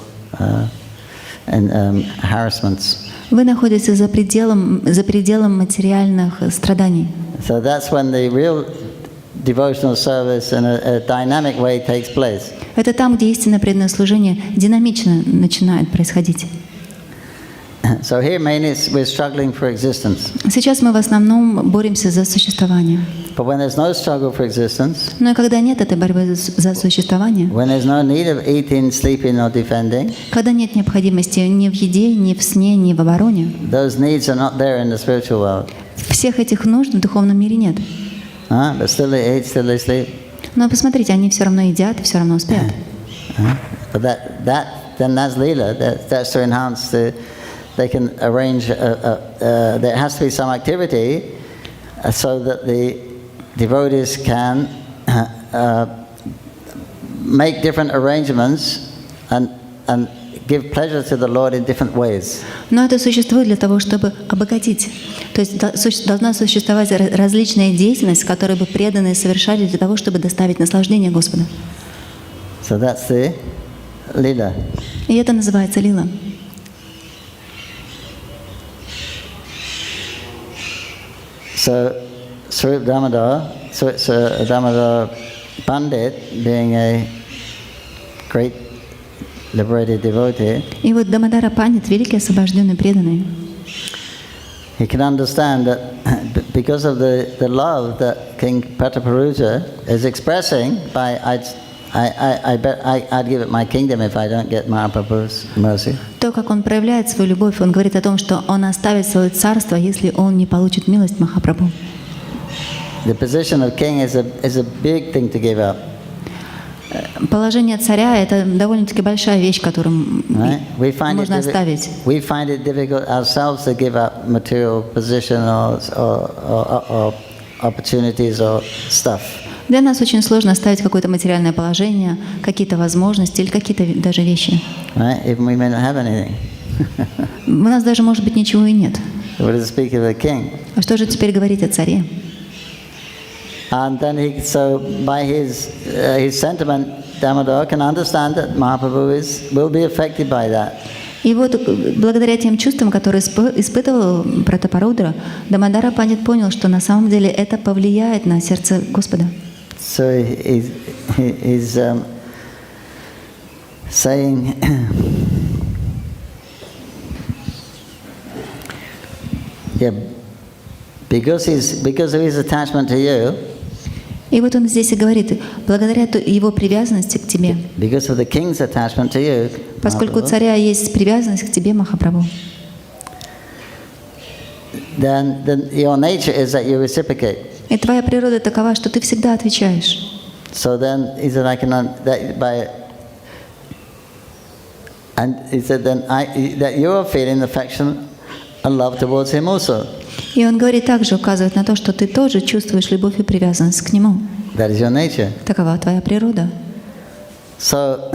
harassments. Вы находитесь за пределом материальных страданий. So that's when the real devotional service in a dynamic way takes place. Это там, где истинное преданное служение динамично начинает происходить. So here mainly we're struggling for existence. Сейчас мы в основном боремся за существование. But when there's no struggle for existence, Но и когда нет этой борьбы за существование, when there's no need of eating, sleeping or defending, когда нет необходимости ни в еде, ни в сне, ни в обороне, those needs are not there in the spiritual world. всех этих нужд в духовном мире нет. But still they eat, still they sleep. Но посмотрите, они все равно едят, все равно спят. But then that's lila. That's to enhance they can arrange. There has to be some activity so that the devotees can make different arrangements and give pleasure to the Lord in different ways. Но это существует для того, чтобы обогатить. То есть должна существовать различная деятельность, которую бы преданные совершали для того, чтобы доставить наслаждение Господу. So that's the lila. И это называется лила. So Swarup Damodar Pandit, being a great liberated devotee, И вот Дамодара Пандит, великий освобожденный преданный, he can understand that because of the love that King Prataparuja is expressing by I'd give it my kingdom if I don't get Mahaprabhu's mercy. то, как он проявляет свою любовь, он говорит о том, что он оставит свое царство, если он не получит милость Махапрабху. The position of king is a big thing to give up. Положение царя — это довольно-таки большая вещь, которую можно оставить. We find it difficult ourselves to give up material position or opportunities or stuff. Для нас очень сложно оставить какое-то материальное положение, какие-то возможности или какие-то даже вещи. Right? Even we may not have anything. У нас даже, может быть, ничего и нет. What does it speak of a king? А что же теперь говорить о царе? And then so by his sentiment, Damodar can understand that Mahaprabhu will be affected by that. И вот благодаря тем чувствам, которые испытывал Пратапарудра, Дамодара Пандит понял, что на самом деле это повлияет на сердце Господа. So he's saying, yeah, because of his attachment to you. И вот он здесь и говорит, благодаря его привязанности к тебе, because of the king's attachment to you, поскольку у царя есть привязанность к тебе, Махапрабху, then your nature is that you reciprocate. И твоя природа такова, что ты всегда отвечаешь. So then he said, and he said that you are feeling affection and love towards him also. И он говорит, также указывает на то, что ты тоже чувствуешь любовь и привязанность к нему. That is your nature. Такова твоя природа. So,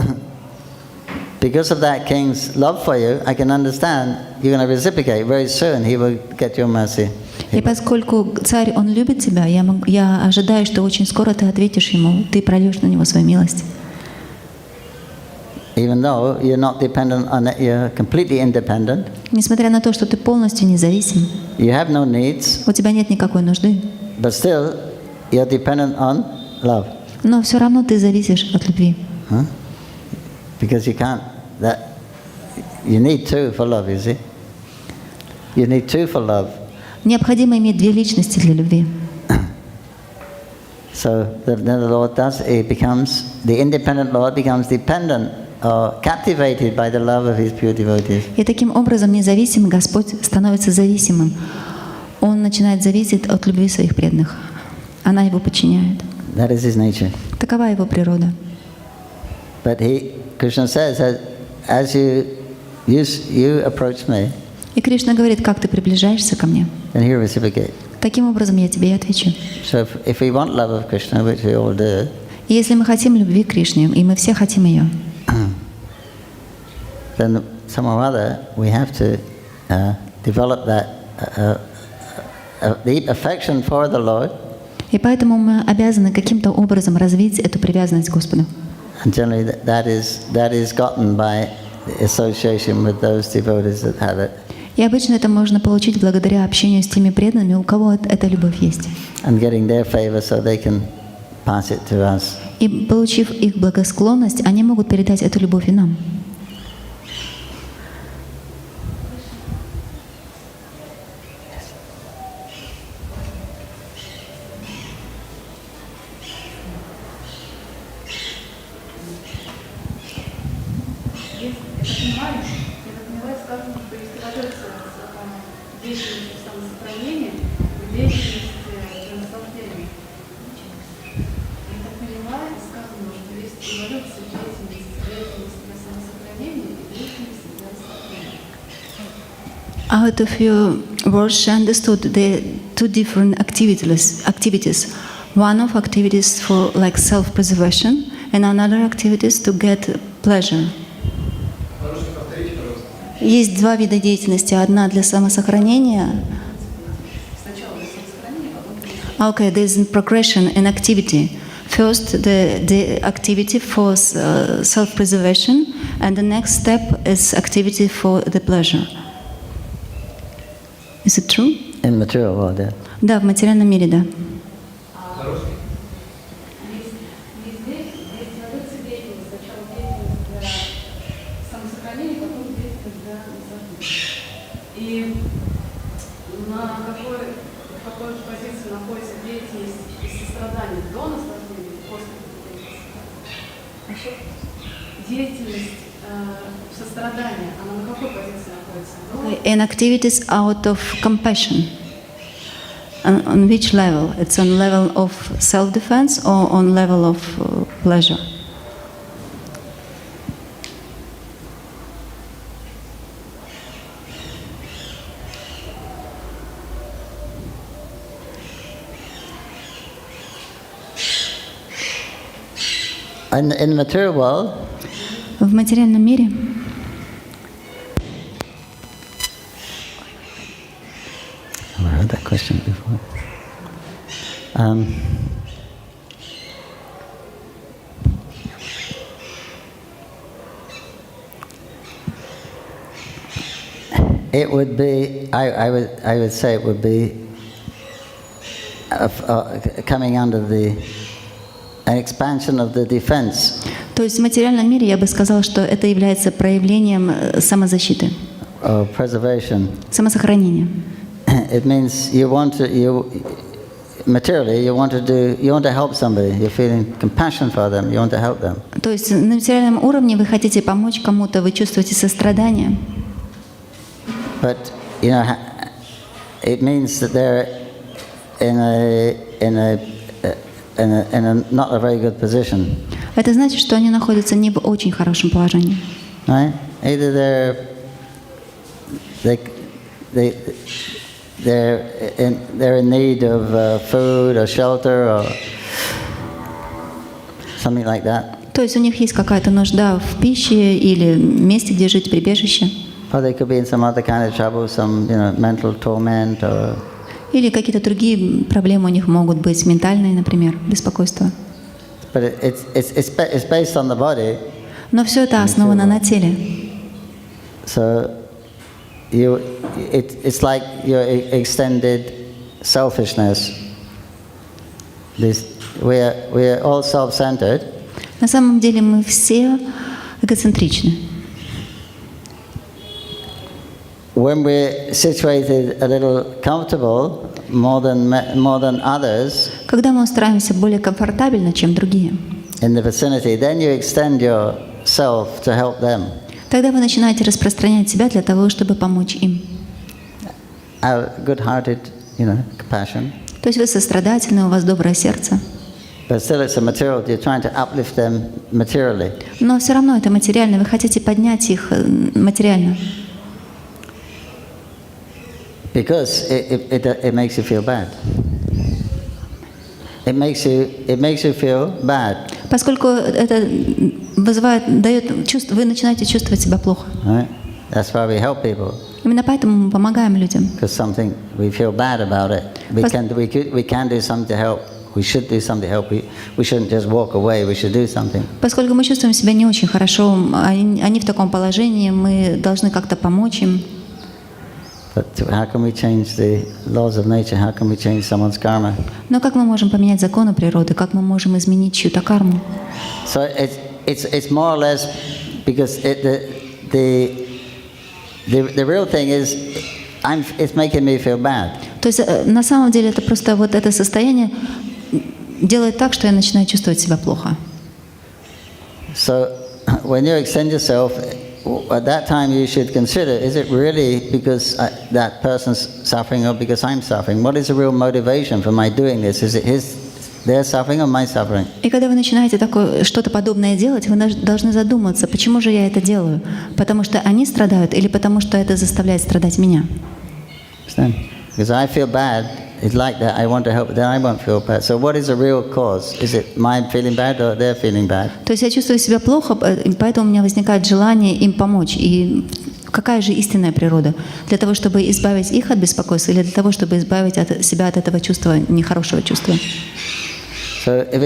because of that king's love for you, I can understand you're going to reciprocate. Very soon he will get your mercy. И поскольку царь, он любит тебя, я ожидаю, что очень скоро ты ответишь ему, ты прольешь на него свою милость. Even though you're not dependent on it, you're completely independent. Несмотря на то, что ты полностью независим, You have no needs, у тебя нет никакой нужды, but still you're dependent on love. но все равно ты зависишь от любви. Huh? Because you can't. You need two for love, you see. You need two for love. Необходимо иметь две личности для любви. So then the Lord the independent Lord becomes dependent or captivated by the love of His pure devotees. И таким образом независимый Господь становится зависимым. Он начинает зависеть от любви своих преданных. Она его подчиняет. That is His nature. Такова его природа. But Krishna says, as you approach me, И Кришна говорит, как ты приближаешься ко мне, then He will reciprocate. таким образом я тебе и отвечу. So if we want love of Krishna, which we all do, И если мы хотим любви к Кришне, и мы все хотим ее, then somehow or other we have to develop that deep affection for the Lord. и поэтому мы обязаны каким-то образом развить эту привязанность к Господу. And generally that is gotten by association with those devotees that have it. И обычно это можно получить благодаря общению с теми преданными, у кого эта любовь есть. And getting their favor so they can pass it to us. И получив их благосклонность, они могут передать эту любовь и нам. Out of your words, she understood the two different activities. One of activities for like self-preservation, and another activities to get pleasure. Есть два вида деятельности. Одна для самосохранения. Okay, there's a progression in activity. First, the activity for self-preservation, and the next step is activity for the pleasure. Is it true? In material world, yeah. Да, в материальном мире, да. И на какой же позиции находится деятельность и сострадание до наслаждения и после деятельность сострадания, она на какой позиции находится? And activities out of compassion. On which level? It's on level of self-defense or on level of pleasure? In the material world, В материальном мире I heard that question before. It would be, I would say it would be coming under the an expansion of the defense. То есть в материальном мире я бы сказала, что это является проявлением самозащиты, Or preservation. самосохранения. It means you want to materially you want to help somebody. You're feeling compassion for them. You want to help them. То есть на материальном уровне вы хотите помочь кому-то, вы чувствуете сострадание. But it means that they're in a not a very good position. Это значит, что они находятся не в очень хорошем положении. Right? Either they're in need of food or shelter or something like that. То есть у них есть какая-то нужда в пище или месте, где жить, прибежище. Or they could be in some other kind of trouble, some mental torment or. Или какие-то другие проблемы у них могут быть, ментальные, например, беспокойство. But it's based on the body. Но все это основано на теле. So it's like your extended selfishness. We're all self-centered. На самом деле мы все эгоцентричны. When we're situated a little comfortable, more than others, Когда мы устраиваемся более комфортабельно, чем другие, in the vicinity, then you extend yourself to help them. тогда вы начинаете распространять себя для того, чтобы помочь им. Good-hearted, compassion. То есть вы сострадательны, у вас доброе сердце. But still it's a material, you're trying to uplift them materially. Но все равно это материально, вы хотите поднять их материально. Because it makes you feel bad. It makes you feel bad. Поскольку это дает чувство, вы начинаете чувствовать себя плохо. Right? That's why we help people. Именно поэтому мы помогаем людям. Because something we feel bad about it. We can do something to help. We should do something to help. We shouldn't just walk away. We should do something. Поскольку мы чувствуем себя не очень хорошо, они в таком положении, мы должны как-то помочь им. But how can we change the laws of nature? How can we change someone's karma? Но как мы можем поменять законы природы? Как мы можем изменить чью-то карму? So it's more or less because the real thing is it's making me feel bad. То есть на самом деле это просто вот это состояние делает так, что я начинаю чувствовать себя плохо. So when you extend yourself, at that time you should consider, is it really because that person's suffering or because I'm suffering? What is the real motivation for my doing this? Is it their suffering or my suffering? И когда вы начинаете что-то подобное делать, вы должны задуматься, почему же я это делаю? Потому что они страдают или потому что это заставляет страдать меня? Understand? Because I feel bad, it's like that, I want to help, then I won't feel bad. So what is the real cause? Is it my feeling bad or their feeling bad? То есть я чувствую себя плохо, поэтому у меня возникает желание им помочь. И какая же истинная природа? Для того, чтобы избавить их от беспокойства, или для того, чтобы избавить себя от этого чувства, нехорошего чувства? So if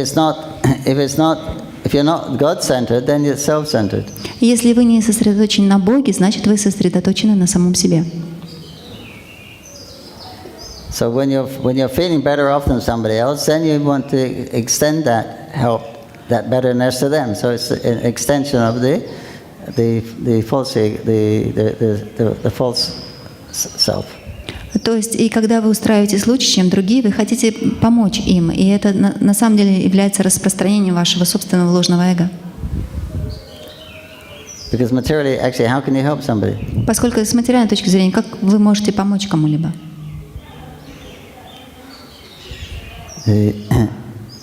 you're not God-centered, then you're self-centered. Если вы не сосредоточены на Боге, значит, вы сосредоточены на самом себе. So when you're feeling better off than somebody else, then you want to extend that help, that betterness to them. So it's an extension of the false self. То есть, и когда вы устраиваетесь лучше, чем другие, вы хотите помочь им, и это на самом деле является распространением вашего собственного ложного эго. Because materially, actually, how can you help somebody? Поскольку с материальной точки зрения, как вы можете помочь кому-либо?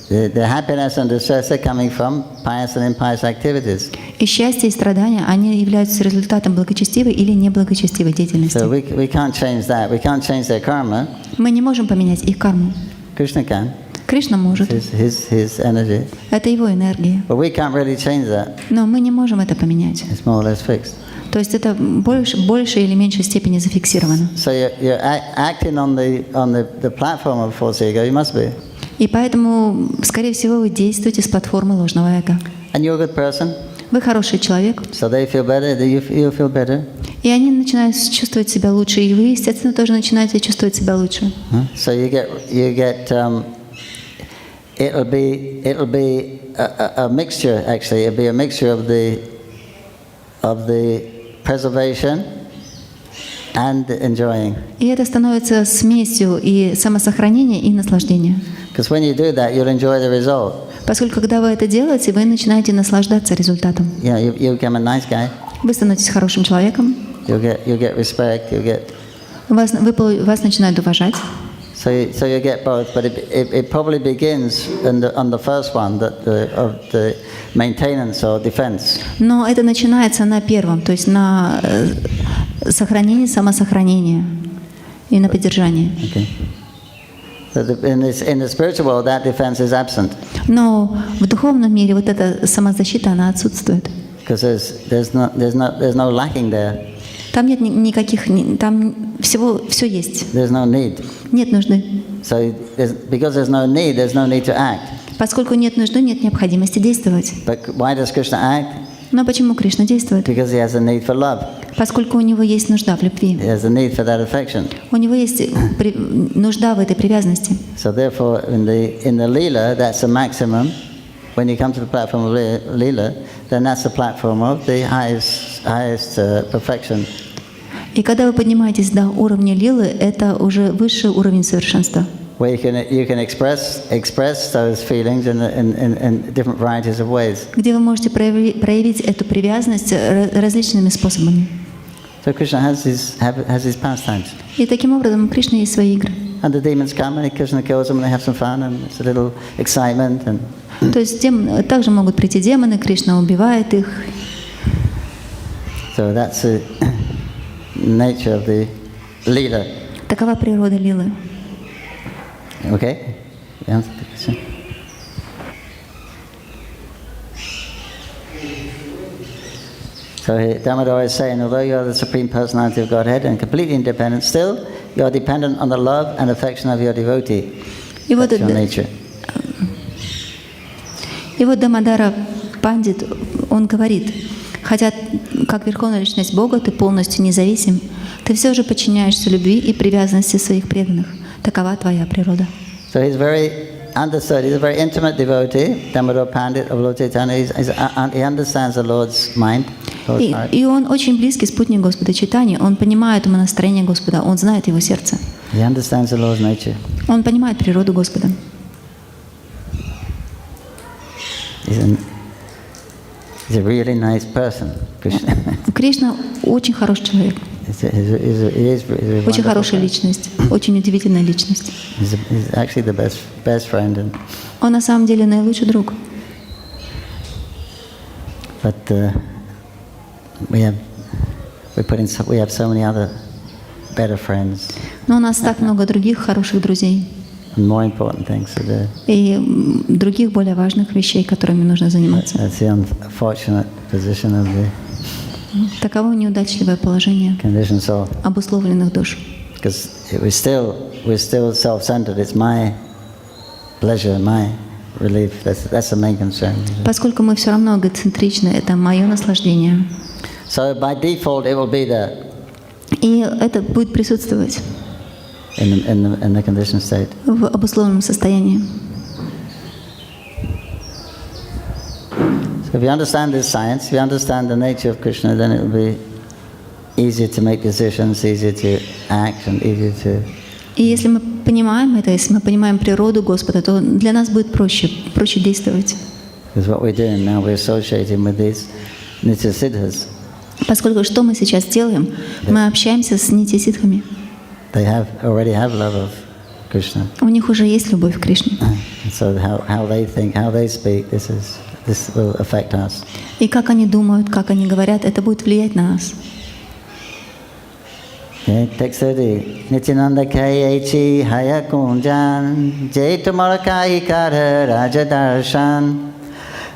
The happiness and distress are coming from pious and impious activities. И счастье, и страдания, они являются результатом благочестивой или неблагочестивой деятельности. So we can't change that. We can't change their karma. Мы не можем поменять их карму. Krishna can. Кришна может. His energy. Это его энергия. But we can't really change that. Но мы не можем это поменять. It's more or less fixed. То есть это больше или меньшей степени зафиксировано. So you're acting on the platform of false ego. You must be. И поэтому, скорее всего, вы действуете с платформы ложного эго. And you're a good person. Вы хороший человек. So they feel better. You feel better. И они начинают чувствовать себя лучше, и вы, естественно, тоже начинаете чувствовать себя лучше. So you get it'll be a mixture. Actually, it'll be a mixture of the preservation and enjoying. И это становится смесью и самосохранения, и наслаждения. Because when you do that, you'll enjoy the result. Поскольку, когда вы это делаете, вы начинаете наслаждаться результатом. You become a nice guy. Вы становитесь хорошим человеком. You'll get respect. Вас начинают уважать. So you get both, but it probably begins on the first one, of the maintenance or defense. Но это начинается на первом, то есть на сохранении, самосохранении и на поддержании. Okay. So in the spiritual world, that defense is absent. Но в духовном мире вот эта самозащита, она отсутствует. Because there's no lacking there. Там нет никаких, там все есть. There's no need. Нет нужды. So because there's no need to act. Поскольку нет нужды, нет необходимости действовать. But why does Krishna act? Но почему Кришна действует? Because he has a need for love. Поскольку у него есть нужда в любви. He has a need for that affection. У него есть нужда в этой привязанности. So therefore, in the Lila, that's a maximum. When you come to the platform of Lila, then that's the platform of the highest perfection. И когда вы поднимаетесь до уровня лилы, это уже высший уровень совершенства. Where you can express those feelings in different varieties of ways. Где вы можете проявить эту привязанность различными способами. So Krishna has his pastimes. И таким образом у Кришны есть свои игры. And the demons come and Krishna kills them and they have some fun and it's a little excitement and. То есть также могут прийти демоны, Кришна убивает их. So that's the nature of the Lila. Такова природа лилы. Okay? You answered the question? So Damodar is saying, although you are the Supreme Personality of Godhead and completely independent, still you are dependent on the love and affection of your devotee. That's your nature. И вот Дамодара Пандит, он говорит, хотя как Верховная Личность Бога ты полностью независим, ты все же подчиняешься любви и привязанности своих преданных. Такова твоя природа. So he's very understood. He's a very intimate devotee, Damodar Pandit of Lord Chaitanya. He understands the Lord's mind. И он очень близкий спутник Господа Чайтаньи. Он понимает умонастроение Господа. Он знает его сердце. He understands the Lord's nature. Он понимает природу Господа. He's a really nice person, Krishna. Кришна очень хороший человек. Очень хорошая личность, очень удивительная личность. He's actually the best friend. Он на самом деле наилучший друг. But we have so many other better friends. Но у нас так много других хороших друзей. And more important things to do. И других более важных вещей, которыми нужно заниматься. That's the unfortunate position of Таково неудачливое положение conditioned soul. обусловленных душ. Because we're still self-centered. It's my pleasure, my relief. That's the main concern. Поскольку мы все равно эгоцентричны, это мое наслаждение. So by default, it will be there И это будет присутствовать in the conditioned state. в обусловленном состоянии. So if you understand this science, if you understand the nature of Krishna, then it will be easier to make decisions, easier to act, and easier to... И если мы понимаем это, если мы понимаем природу Господа, то для нас будет проще действовать. Because what we're doing now, we're associating with these nitya-siddhas. Поскольку что мы сейчас делаем? Мы общаемся с нитья-ситхами. They already have love of Krishna. У них уже есть любовь к Кришне. So how they think, how they speak, this will affect us. И как они думают, как они говорят, это будет влиять на нас. Okay, text 30. Nityananda Kayechi Hayakunjan Jaitamarakai Kara Rajadarshan.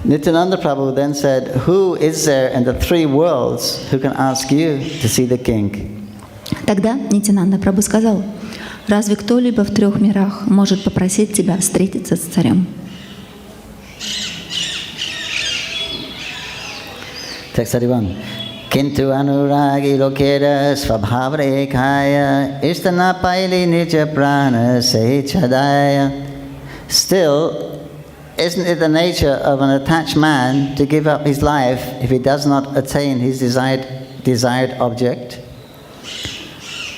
Nityananda Prabhu then said, who is there in the three worlds who can ask you to see the king? Тогда Нитянанда Прабху сказал: разве кто-либо в 3 мирах может попросить тебя встретиться с царем? Text 31. Kintu anuragi lokera svabhavre kaya ishtana paili nija prana se chadaya. Still, isn't it the nature of an attached man to give up his life if he does not attain his desired object?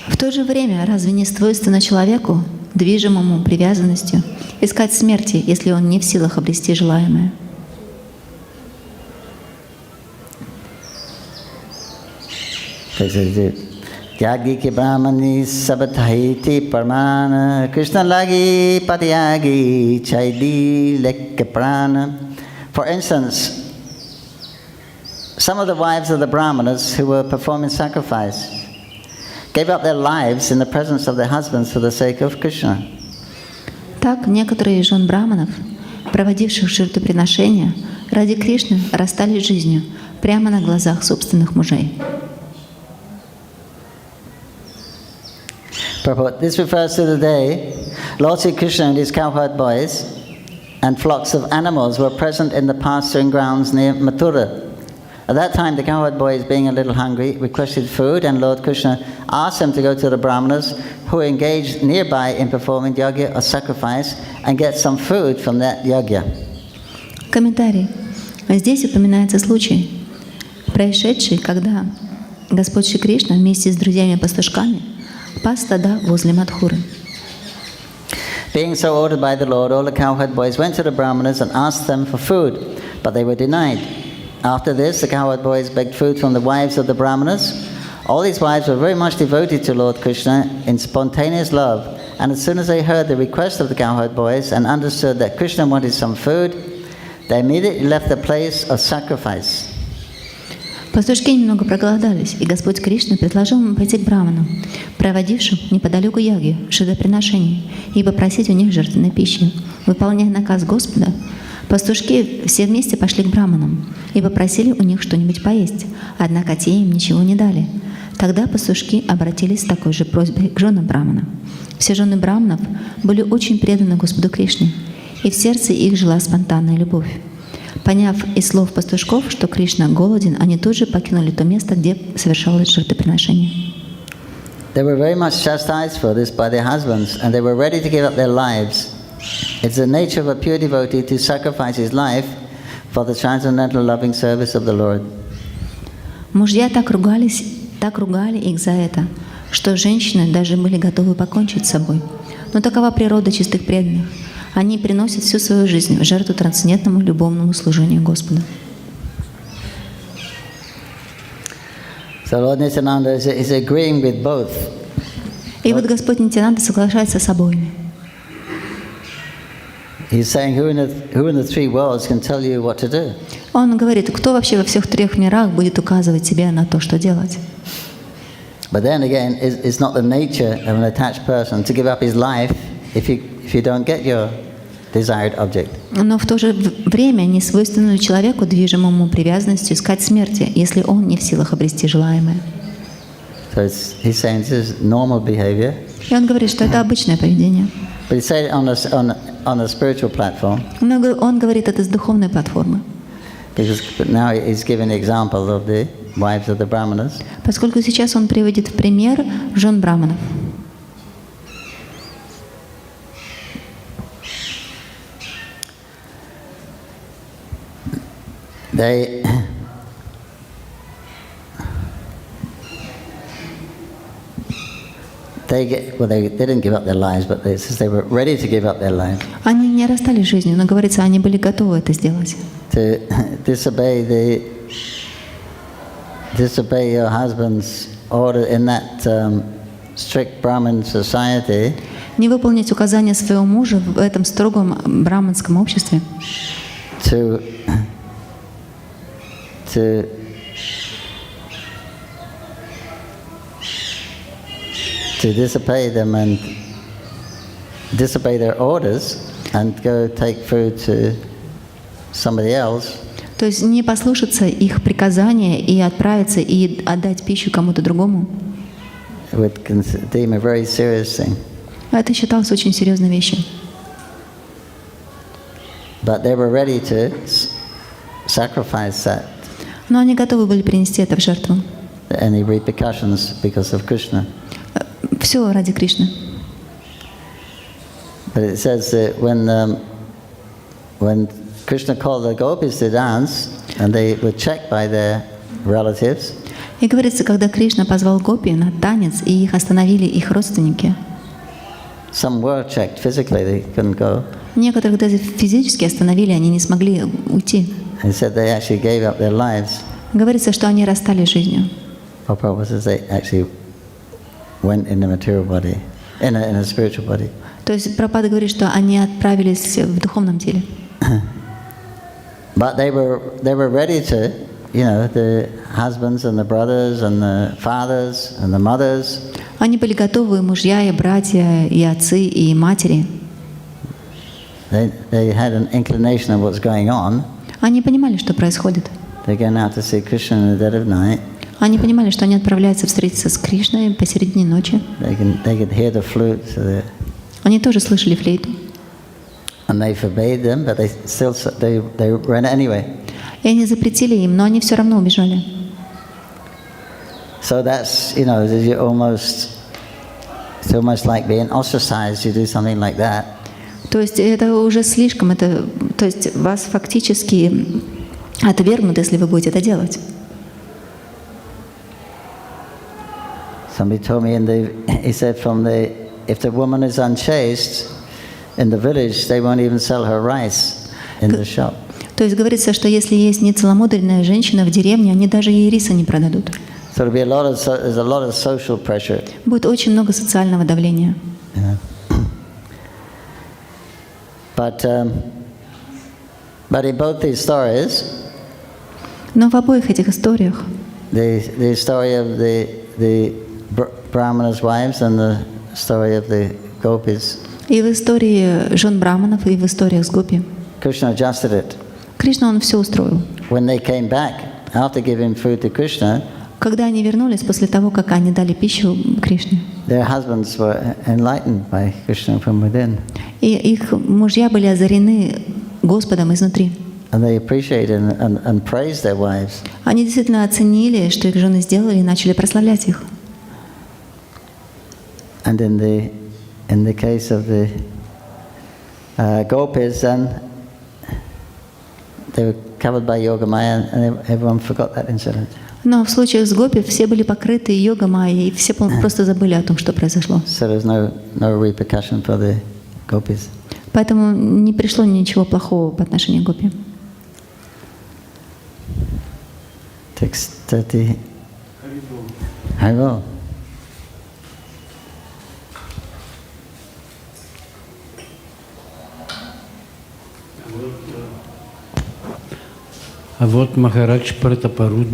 В то же время, разве не свойственно человеку, движимому привязанностью, искать смерти, если он не в силах обрести желаемое? Tyagi ki brahmani sabatahiti parmana Krishna lagi patyagi chaidi lekke prana. For instance, some of the wives of the brahmanas who were performing sacrifice gave up their lives in the presence of their husbands for the sake of Krishna. Так, некоторые из жен браманов, проводивших жертвоприношения, ради Кришны расстались с жизнью прямо на глазах собственных мужей. Prabhupada, this refers to the day Lord Sri Krishna and his cowherd boys and flocks of animals were present in the pasturing grounds near Mathura. At that time, the cowherd boys, being a little hungry, requested food, and Lord Krishna asked them to go to the brahmanas who were engaged nearby in performing yajna or sacrifice and get some food from that yajna. Комментарий. Здесь упоминается случай, происшедший, когда Господь Шри Кришна вместе с друзьями-пастушками пас стада возле Мадхуры. Being so ordered by the Lord, all the cowherd boys went to the brahmanas and asked them for food, but they were denied. After this, the cowherd boys begged food from the wives of the brahmanas. All these wives were very much devoted to Lord Krishna in spontaneous love, and as soon as they heard the request of the cowherd boys and understood that Krishna wanted some food, they immediately left the place of sacrifice. Пастушки немного проголодались, и Господь Кришна предложил им пойти к браманам, проводившим неподалеку яги, жертвоприношений, и попросить у них жертвенной пищи. Выполняя наказ Господа, пастушки все вместе пошли к браманам и попросили у них что-нибудь поесть, однако те им ничего не дали. Тогда пастушки обратились с такой же просьбой к женам брамана. Все жены браманов были очень преданы Господу Кришне, и в сердце их жила спонтанная любовь. Поняв из слов пастушков, что Кришна голоден, они тут же покинули то место, где совершалось жертвоприношение. They were very much chastised for this by their husbands, and they were ready to give up their lives. It's the nature of a pure devotee to sacrifice his life for the transcendental loving service of the Lord. Мужья так ругали их за это, что женщины даже были готовы покончить с собой. Но такова природа чистых преданных. Они приносят всю свою жизнь в жертву трансцендентному любовному служению Господу. So Lord Nityananda is agreeing with both. И вот Господь Нитянанда соглашается с обоими. He's saying, who in the three worlds can tell you what to do? Он говорит, кто вообще во всех 3 мирах будет указывать тебе на то, что делать? But then again, it's not the nature of an attached person to give up his life if you don't get your desired object. Но в то же время не свойственно человеку, движимому привязанностью, искать смерти, если он не в силах обрести желаемое. So he's saying this is normal behavior. И он говорит, что это обычное поведение. But he said it on a spiritual platform. Но он говорит это с духовной платформы. But now he's giving the example of the wives of the brahmanas. Поскольку сейчас он приводит в пример жен браманов. They didn't give up their lives, but it says they were ready to give up their lives. Они не расстались с жизнью, но говорится, они были готовы это сделать. To disobey your husband's order in that strict Brahmin society. Не выполнить указания своего мужа в этом строгом браманском обществе. To disobey them and disobey their orders and go take food to somebody else. То есть не послушаться их приказания и отправиться и отдать пищу кому-то другому. Would deem a very serious thing. Это считалось очень серьезной вещью. But they were ready to sacrifice that. Но они готовы были принести это в жертву. Any repercussions because of Krishna. Все ради Кришны. But it says that when Krishna called the gopis to dance, and they were checked by their relatives. И говорится, когда Кришна позвал гопи на танец, и их остановили их родственники. Some were checked physically; they couldn't go. Некоторых даже физически остановили, они не смогли уйти. He said they actually gave up their lives. Говорится, что они расстались с жизнью. Prabhupada says they actually went in the material body, in a spiritual body. То есть Прабхупада говорит, что они отправились в духовном теле. But they were ready to, the husbands and the brothers and the fathers and the mothers. Они были готовы, и мужья, и братья, и отцы, и матери. They had an inclination of what's going on. Они понимали, что происходит. They're going out to see Krishna in the dead of night. Они понимали, что они отправляются встретиться с Кришной посередине ночи. They could hear the flute. So они тоже слышали флейту. And they forbade them, but they ran anyway. И они запретили им, но они все равно убежали. So that's, it's almost like being ostracized. You do something like that. То есть это уже слишком, то есть вас фактически отвергнут, если вы будете это делать. Somebody told me he said if the woman is unchaste in the village, they won't even sell her rice in the shop. То есть говорится, что если есть нецеломудренная женщина в деревне, они даже ей риса не продадут. So there's a lot of social pressure. Будет очень много социального давления. But in both these stories, но в обоих этих историях, the story of the Brahmana's wives and the story of the gopis, и в истории жен браманов, и в историях с гопи, Krishna adjusted it. Кришна, он все устроил. When they came back after giving food to Krishna, когда они вернулись после того, как они дали пищу Кришне, their husbands were enlightened by Krishna from within. И их мужья были озарены Господом изнутри. And they appreciated and praised their wives. Они действительно оценили, что их жены сделали, и начали прославлять их. And in the case of the gopis, then they were covered by Yogamaya, and everyone forgot that incident. Но в случае с гопи все были покрыты йога-майей, и все просто забыли о том, что произошло. So there's no repercussion for the gopis. Поэтому не пришло ничего плохого по отношению к гопи. Text 30. Haribol. А вот Махарадж Пратапарут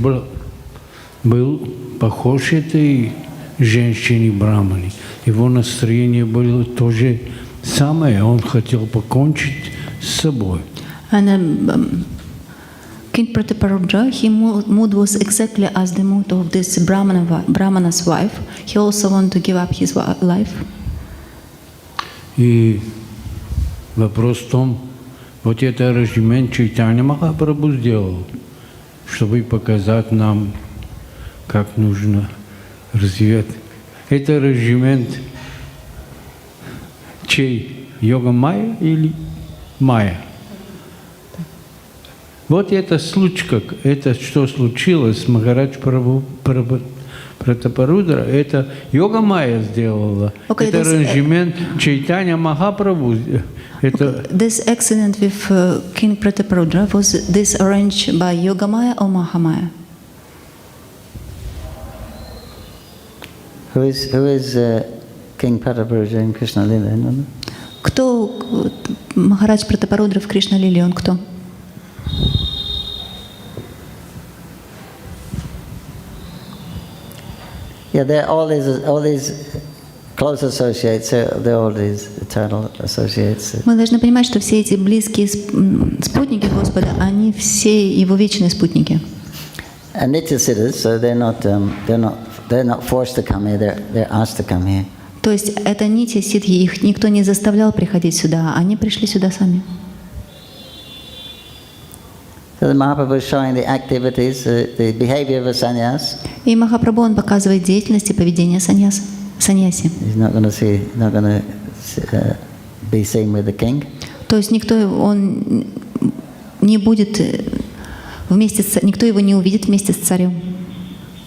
был похож этой женщине брамани. Его настроение было то же самое. Он хотел покончить с собой. And King Prataparudra, his mood was exactly as the mood of this Brahmana's wife. He also wanted to give up his life. И вопрос в том, вот это режимент Чайтанья Махапрабху сделал, чтобы показать нам, как нужно развивать. Это режимент чей? Йога Майя или Майя? Вот это случай, это что случилось с Махарадж Прабху Пратапарудра, это Йога Майя сделала. Okay, это режимент Чайтанья Махапрабху. This accident with King Prataparudra, was this arranged by Yogamaya or Mahamaya? Who is King Prataparudra in Krishna Lila? No? Кто Махарадж Пратапарудра в Кришна Лиле? Он кто? Yeah, they're all these close associates. They're all these eternal associates. Мы должны понимать, что все эти близкие спутники Господа, они все Его вечные спутники. And Nityasiddhas, so they're not forced to come here. They're asked to come here. То есть это нити ситхи, их никто не заставлял приходить сюда, они пришли сюда сами. So the Mahaprabhu is showing the activities, the behavior of a sannyas. И Махапрабху, он показывает деятельность и поведение саньяси. He's not going to be seen with the king. То есть он не будет вместе с, никто его не увидит вместе с царем.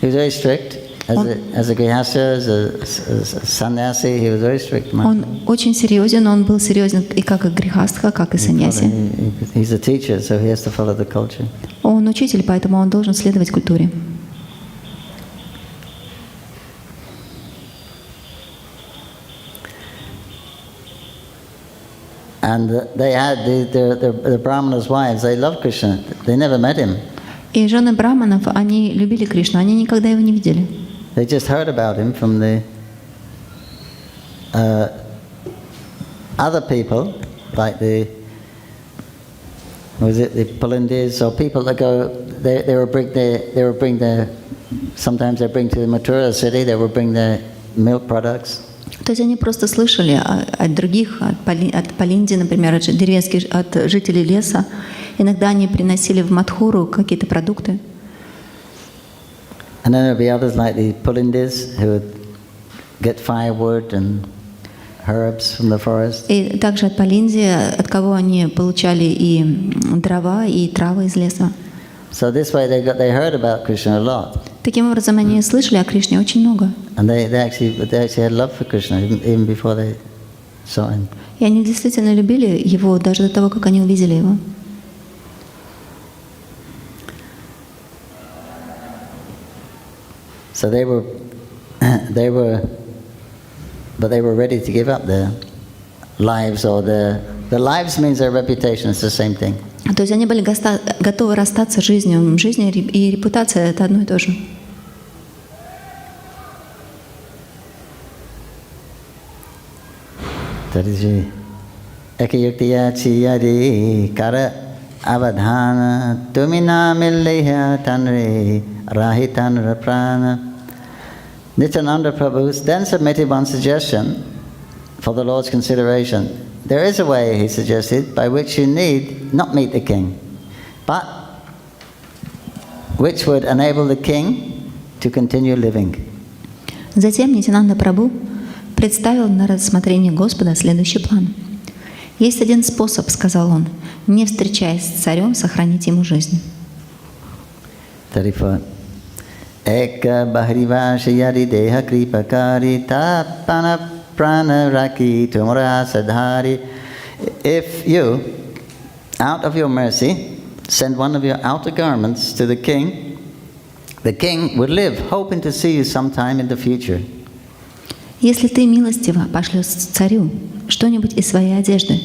He was very strict. As a grihastha, as a sannyasi, he was very strict. Он очень серьезен, он был серьезен и как грихастха, как и саньяси. He's a teacher, so he has to follow the culture. Он учитель, поэтому он должен следовать культуре. And they had the Brahmana's wives. They loved Krishna. They never met him. И жены браманов, они любили Кришну, они никогда его не видели. They just heard about him from the other people, like the Pulindis or people that go. They would bring their. Sometimes they bring to the Mathura city. They would bring their milk products. То есть они просто слышали от других, от Палинди, например, от деревенских, от жителей леса. Иногда они приносили в Мадхуру какие-то продукты. And then there would be others like the Pulindis who would get firewood and herbs from the forest. И также от Палинди, от кого они получали и дрова, и травы из леса. So this way they heard about Krishna a lot. Таким образом, они слышали о Кришне очень много. And they actually had love for Krishna even before they saw him. И они действительно любили его даже до того, как они увидели его. So they were ready to give up their lives, or the lives means their reputation. It's the same thing. То есть они были готовы расстаться с жизнью. Жизнь и репутация — это одно и то же. Tadiji ekayuktiya chiyadi kara avadhana tumina milleha tanre rahitanra prana. Nityananda Prabhu then submitted one suggestion for the Lord's consideration. There is a way, he suggested, by which you need not meet the king, but which would enable the king to continue living. Затем Нитянанда Прабху представил на рассмотрение Господа следующий план. «Есть один способ, — сказал он, — не встречаясь с царем, сохранить ему жизнь». 34. Eka bahrivashi yadi deha kripakari tapana prana raki tumara sadhari. If you, out of your mercy, send one of your outer garments to the king would live, hoping to see you sometime in the future. «Если ты милостиво пошлешь царю что-нибудь из своей одежды,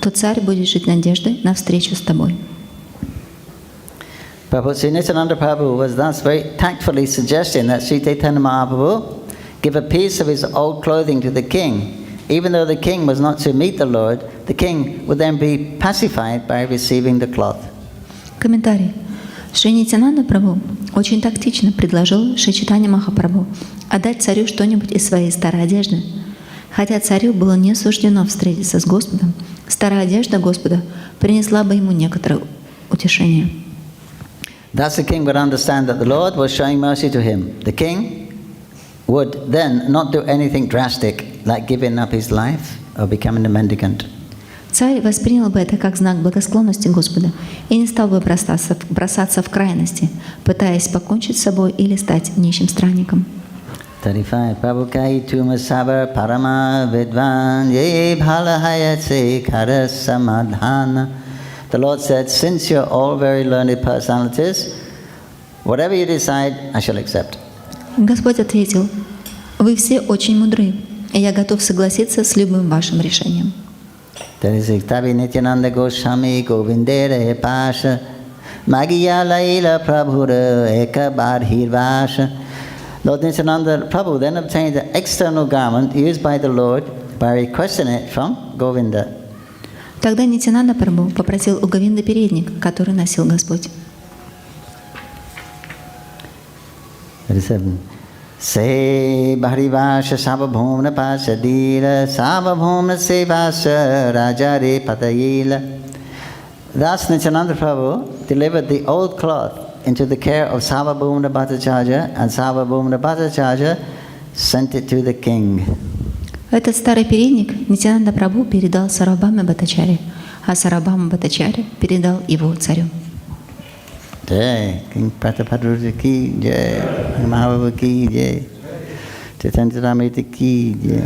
то царь будет жить надеждой на встречу с тобой». Prabhu Sri Nityananda Prabhu was thus very tactfully suggesting that Sri Caitanya Mahaprabhu give a piece of his old clothing to the king even though the king was not to meet the Lord, the king would then be pacified by receiving the cloth. Комментарий. Шри Нитьянанда Прабху очень тактично предложил Шри Чайтанье Махапрабху отдать царю что-нибудь из своей старой одежды. Хотя царю было не суждено встретиться с Господом, старая одежда Господа принесла бы ему некоторое утешение. Thus the king would understand that the Lord was showing mercy to him. The king would then not do anything drastic, like giving up his life or becoming a mendicant. Царь воспринял бы это как знак благосклонности Господа и не стал бы бросаться в крайности, пытаясь покончить с собой или стать нищим странником. 35. Prabhu kai tumasavar parama vidvan ye bhalahayate kara samadhana. The Lord said, since you're all very learned personalities, whatever you decide, I shall accept. Господь ответил: вы все очень мудры, и я готов согласиться с любым вашим решением. 36. Tabi Nityananda Goswami Govindere Pasha Madhya Lila Prabhura Eka Badhirvasha. Lord Nityananda Prabhu then obtained an external garment used by the Lord by requesting it from Govinda. Тогда Нитьянанда Прабху попросил у Говинды передник, который носил Господь. 37. Se Bharivasha Savabhomna Pasadila Savabhomna Sevasa Rajare Patayila. Thus Nityananda Prabhu delivered the old cloth into the care of Sarvabhauma Bhattacharya, and Sarvabhauma Bhattacharya sent it to the king. Этот старый передник Нитьянанда Прабху передал Сарвабхауме Бхаттачарье, а Сарвабхаума Бхаттачарья передал его царю. Jai, King Pratapadruja ki jai, Mahavabha ki jai, Caitanya-charitamrita ki jai,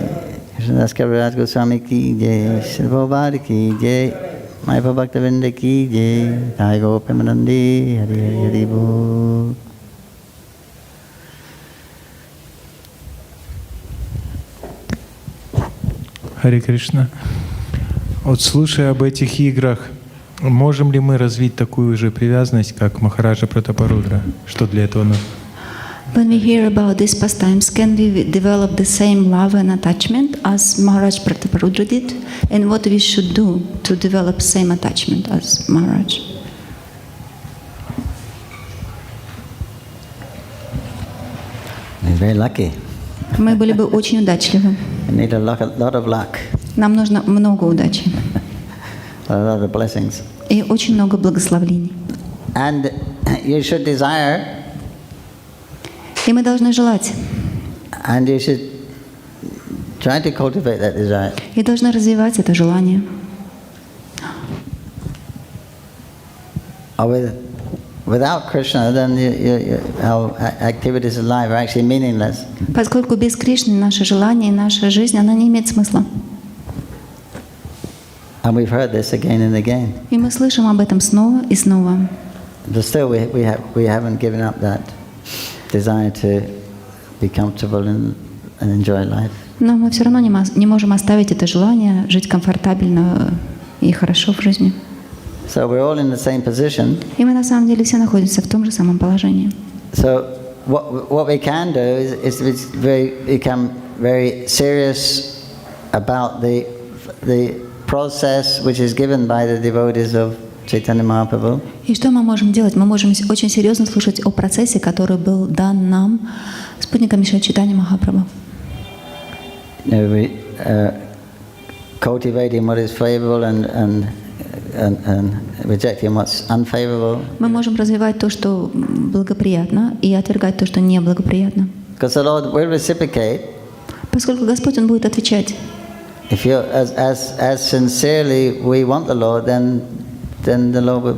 Krishnadas Kaviraj Goswami ki jai, Shilvabhari ki jai, Mayapur Bhaktavinda ki jai, Jai Gopimanandi, Hari Hari Hari Bol. Харе Кришна. Вот слушая об этих играх, можем ли мы развить такую же привязанность, как Махараджа Пратапарудра? Что для этого нужно? When we hear about these pastimes, can we develop the same love and attachment as Maharaj Prataparudra did? And what we should do to develop same attachment as Maharaj? He's very lucky. Мы были бы очень удачливы. You need a lot of luck, Нам нужно много удачи a lot of blessings. и очень много благословений. And you should desire, И мы должны желать, and you should try to cultivate that desire. и должны развивать это желание. Or without Krishna, then our activities in life are actually meaningless. Поскольку без Кришны наше желание и наша жизнь, она не имеет смысла. And we've heard this again and again. И мы слышим об этом снова и снова. But still, we haven't given up that desire to be comfortable and enjoy life. Но мы все равно не можем оставить это желание жить комфортабельно и хорошо в жизни. So we're all in the same position. И мы на самом деле все находимся в том же самом положении. So what we can do is become very serious about the process which is given by the devotees of Caitanya Mahaprabhu. И что мы можем делать? Мы можем очень серьезно слушать о процессе, который был дан нам спутниками Шри Чайтаньи Махапрабху. Cultivating what is favorable and rejecting what's unfavorable. Мы можем развивать то, что благоприятно, и отвергать то, что неблагоприятно. Because the Lord will reciprocate. Поскольку Господь, Он будет отвечать. If you as sincerely we want the Lord, then the Lord will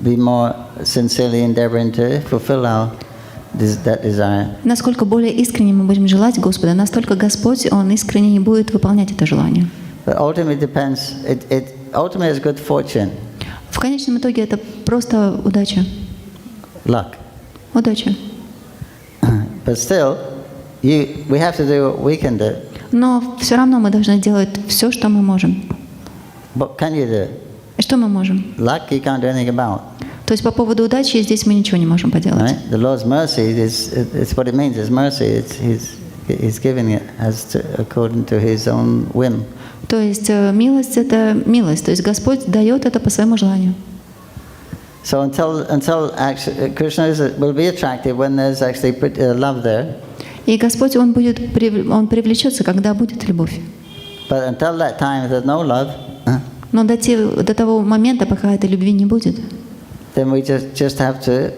be more sincerely endeavoring to fulfill that desire. Насколько более искренне мы будем желать Господа, настолько Господь, Он искренне не будет выполнять это желание. But ultimately depends. Ultimately is good fortune. В конечном итоге это просто удача. Luck. Удача. But still, we have to do what we can do. Но все равно мы должны делать все, что мы можем. What can you do? И что мы можем? Luck you can't do anything about. То есть по поводу удачи здесь мы ничего не можем поделать. Right? The Lord's mercy is what it means. It's mercy. He's giving it according to His own whim. То есть милость — это милость, то есть Господь дает это по своему желанию. So until actually, Krishna will be attractive when there's actually love there. И Господь, Он привлечется, когда будет любовь. But until that time, if there's no love, Но до того момента, пока этой любви не будет, then we just have to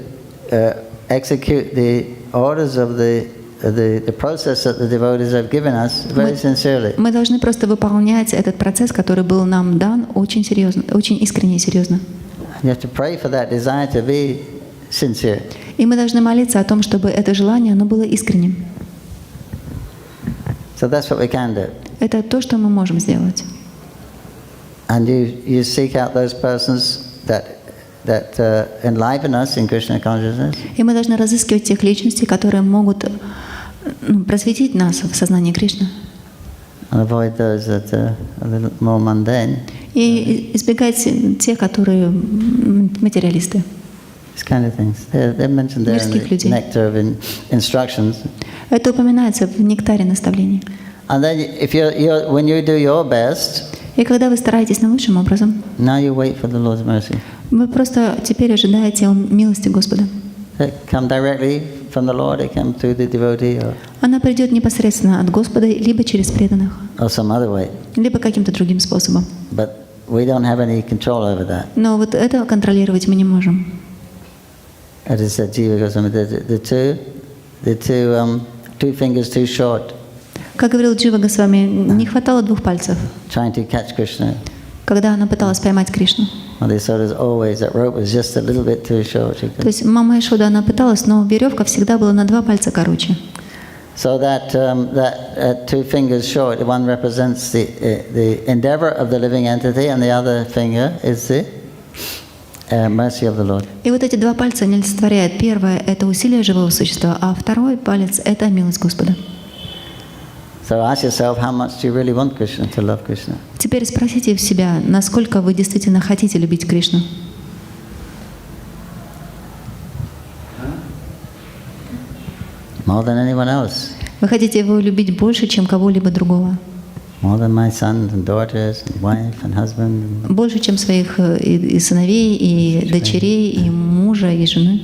execute the orders of the process that the devotees have given us very sincerely. мы должны просто выполнять этот процесс, который был нам дан, очень серьезно, очень искренне и серьезно. You have to pray for that desire to be sincere. И мы должны молиться о том, чтобы это желание, оно было искренним. So that's what we can do. Это то, что мы можем сделать. And you seek out those persons that enliven us in Krishna consciousness. И мы должны разыскивать тех личностей, которые могут просветить нас в сознании Кришны. And avoid those that are a little more mundane. И избегать тех, которые материалисты. These kind of things. They're mentioned there in the nectar of instructions. Это упоминается в нектаре наставлений. And then if when you do your best, и когда вы стараетесь наилучшим образом, now you wait for the Lord's mercy. Вы просто теперь ожидаете милости Господа. It come directly from the Lord, it come through the devotee, or Она придет непосредственно от Господа, либо через преданных, or some other way. либо каким-то другим способом. But we don't have any control over that. Но вот это контролировать мы не можем. As it said, Jiva Goswami, the two fingers too short. Как говорил Джива Госвами, не хватало двух пальцев, Trying to catch Krishna. когда она пыталась поймать Кришну. Well, they said as always that rope was just a little bit too short. То есть мама Ишода, она пыталась, но веревка всегда была на 2 пальца короче. So that 2 fingers short, one represents the endeavor of the living entity, and the other finger is the mercy of the Lord. И вот эти 2 пальца олицетворяют. Первое — это усилие живого существа, а второй палец — это милость Господа. So ask yourself, how much do you really want Krishna, to love Krishna? Теперь спросите себя, насколько вы действительно хотите любить Кришну. More than anyone else. Вы хотите его любить больше, чем кого-либо другого. More than my sons and daughters, and wife and husband. Больше, чем своих и сыновей, и дочерей, и мужа, и жены.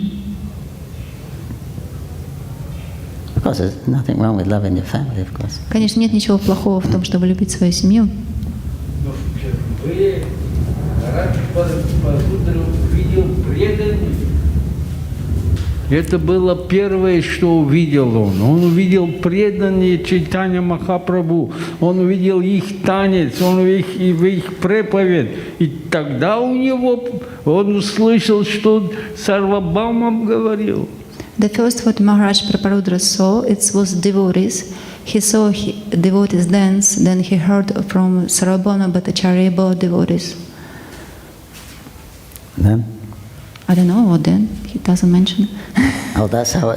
Of course, there's nothing wrong with loving your family, of course. Конечно, нет ничего плохого в том, чтобы любить свою семью. Это было первое, что увидел он. Он увидел преданные Чайтанья Махапрабху, он увидел их танец, он увидел их проповедь. И тогда он услышал, что Сарвабхаум говорил. The first what Maharaj Prabhu saw, it was devotees. He saw devotees dance, then he heard from Sarvabhauma Bhattacharya about devotees. Then? I don't know what then, he doesn't mention. Oh, that's how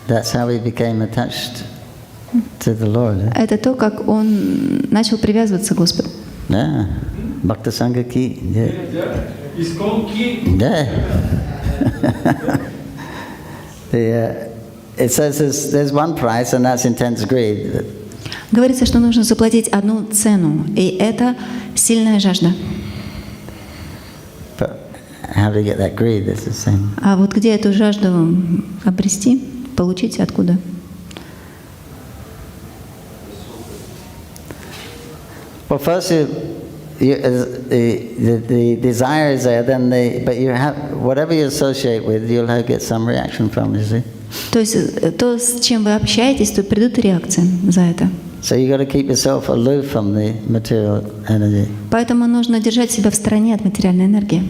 that's how he became attached to the Lord. Это то, как он начал привязываться к Господу. Yeah. Bhakta Sangha ki. Yeah. Yeah. It says there's one price, and that's intense greed. Говорится, что нужно заплатить одну цену, и это сильная жажда. But how to get that greed? That's the same. А вот где эту жажду обрести, получить, откуда? Well, first the desire is there, then but you have whatever you associate with, you'll get some reaction from. You see. То есть то, с чем вы общаетесь, то придут реакции за это. So you got to keep yourself aloof from the material energy. Поэтому нужно держать себя в стороне от материальной энергии.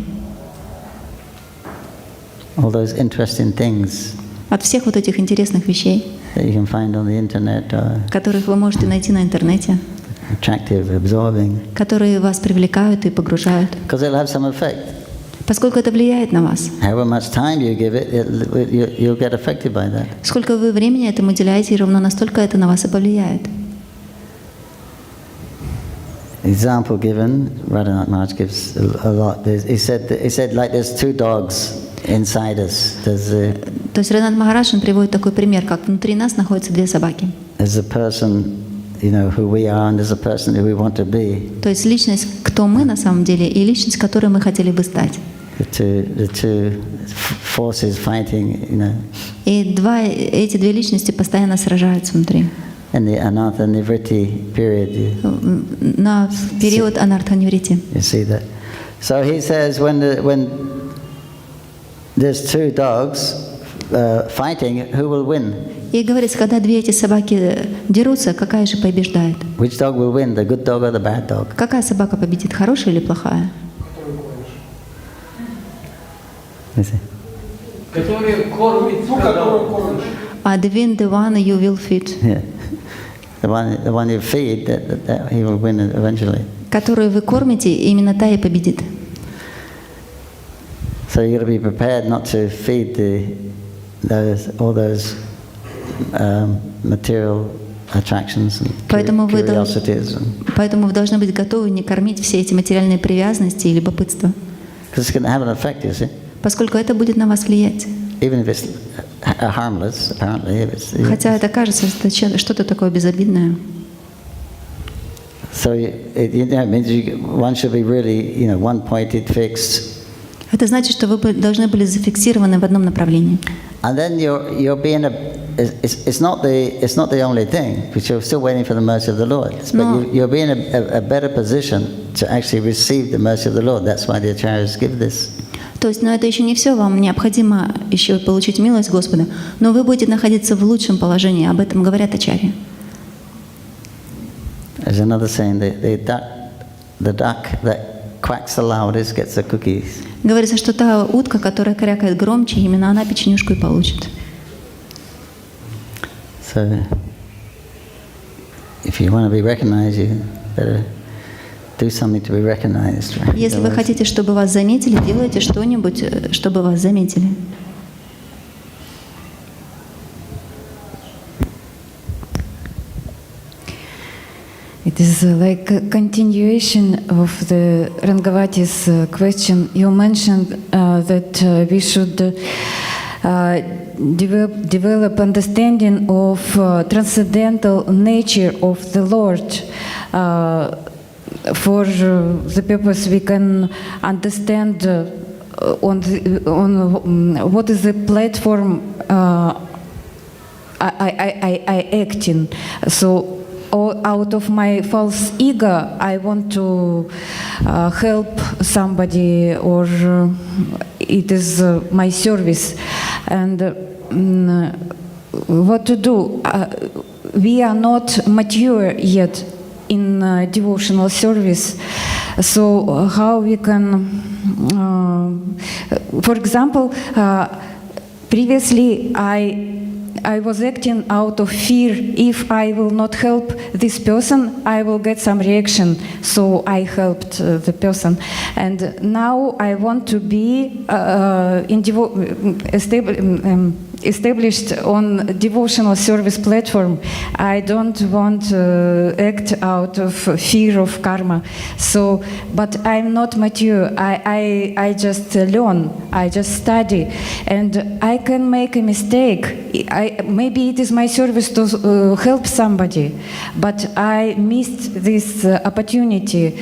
All those interesting things От всех вот этих интересных вещей, that you can find on the internet, которых вы можете найти на интернете, attractive, absorbing, которые вас привлекают и погружают. because it'll have some effect. Поскольку это влияет на вас. However much time you give it, you'll get affected by that. Сколько вы времени этому уделяете, и ровно настолько это на вас и повлияет. Example given, Radhanath Maharaj gives a lot. He said like there's 2 dogs inside us. There's То есть Ренат Махарадж, он приводит такой пример, как внутри нас находятся две собаки. There's a person, who we are, and there's a person who we want to be. То есть личность, кто мы на самом деле, и личность, которой мы хотели бы стать. The two forces fighting, И эти две личности постоянно сражаются внутри. in the anartha nivritti period. На период анартха-ниврити. You see that. So he says when there's two dogs fighting, who will win? И говорится, когда две эти собаки дерутся, какая же побеждает? Which dog will win, the good dog or the bad dog? Какая собака победит, хорошая или плохая? You see? Который кормит, The one you will feed. Yeah. The one you feed, that he will win eventually. Которую вы кормите, именно та и победит. So you got to be prepared not to feed all those material attractions and Поэтому curiosities. Поэтому вы должны быть готовы не кормить все эти материальные привязанности и любопытство. Because it's going to have an effect, you see. Поскольку это будет на вас влиять. Even if it's harmless, apparently. Хотя это кажется, что что-то такое безобидное. So it means one should be really, one-pointed, fixed. Это значит, что вы должны были зафиксированы в одном направлении. And then you're being it's not the only thing, because you're still waiting for the mercy of the Lord. But you're being a better position to actually receive the mercy of the Lord. That's why the acharyas give this. То есть, но это еще не все, вам необходимо еще получить милость Господа, но вы будете находиться в лучшем положении, об этом говорят ачарьи. There's another saying, the duck that quacks the loudest gets the cookies. Говорится, что та утка, которая крякает громче, именно она печенюшку и получит. So, if you want to be recognized, you better do something to be recognized, right? Если вы хотите, чтобы вас заметили, делайте что-нибудь, чтобы вас заметили. It is like a continuation of the Rangavati's question. You mentioned that we should develop understanding of transcendental nature of the Lord. For the purpose we can understand on what is the platform I acting. So out of my false ego, I want to help somebody, or it is my service. And what to do? We are not mature yet in devotional service. So how we can, for example, previously I was acting out of fear. If I will not help this person, I will get some reaction. So I helped the person. And now I want to be established on devotional service platform. I don't want to act out of fear of karma. So, but I'm not mature. I just learn. I just study, and I can make a mistake. Maybe it is my service to help somebody, but I missed this opportunity.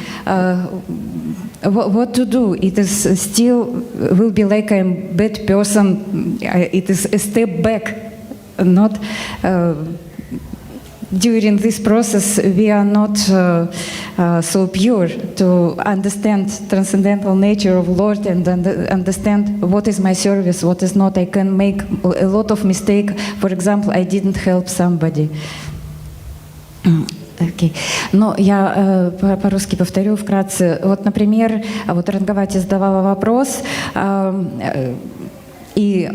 What to do? It is still will be like a bad person. It is a step back, not during this process. We are not so pure to understand transcendental nature of Lord and understand what is my service, what is not. I can make a lot of mistake. For example, I didn't help somebody. Okay. Ну, я по-русски повторю вкратце. Вот, например, вот Рангавати задавала вопрос, и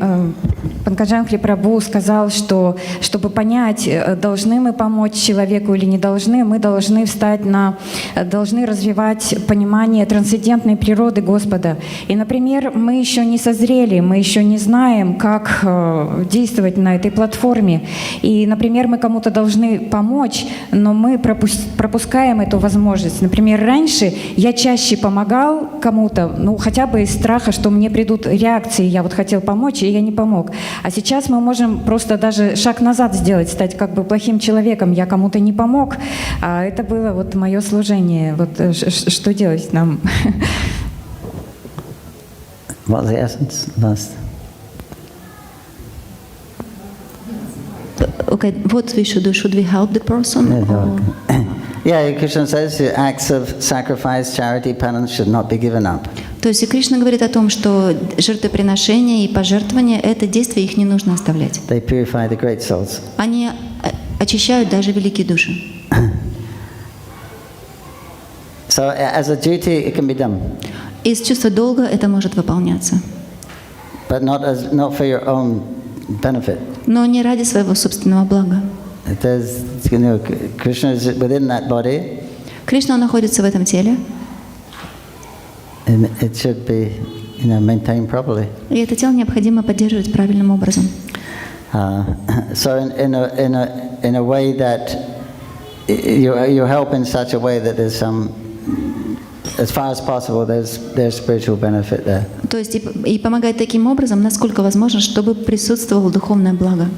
Панкаджангри Прабhu сказал, что чтобы понять, должны мы помочь человеку или не должны, мы должны должны развивать понимание трансцендентной природы Господа. И, например, мы еще не созрели, мы еще не знаем, как действовать на этой платформе. И, например, мы кому-то должны помочь, но мы пропускаем эту возможность. Например, раньше я чаще помогал кому-то, ну, хотя бы из страха, что мне придут реакции, я вот хотел помочь, и я не помог. А сейчас мы можем просто даже шаг назад сделать, стать как бы плохим человеком. Я кому-то не помог, а это было вот мое служение. Вот что делать нам? What's the essence? Last. Okay, what we should do? Should we help the person? Or... Yeah, Krishna says acts of sacrifice, charity, penance should not be given up. То есть и Кришна говорит о том, что жертвоприношения и пожертвования — это действия, их не нужно оставлять. They purify the great souls. Они очищают даже великие души. So as a duty, it can be done. Из чувства долга это может выполняться. But not for your own benefit. Но не ради своего собственного блага. There's, Krishna is within that body. Кришна находится в этом теле. And it should be, maintained properly. И это тело необходимо поддерживать правильным образом. So in a way that you help in such a way that there's some, as far as possible, there's spiritual benefit there. То есть и помогать таким образом, насколько возможно, чтобы присутствовало духовное благо.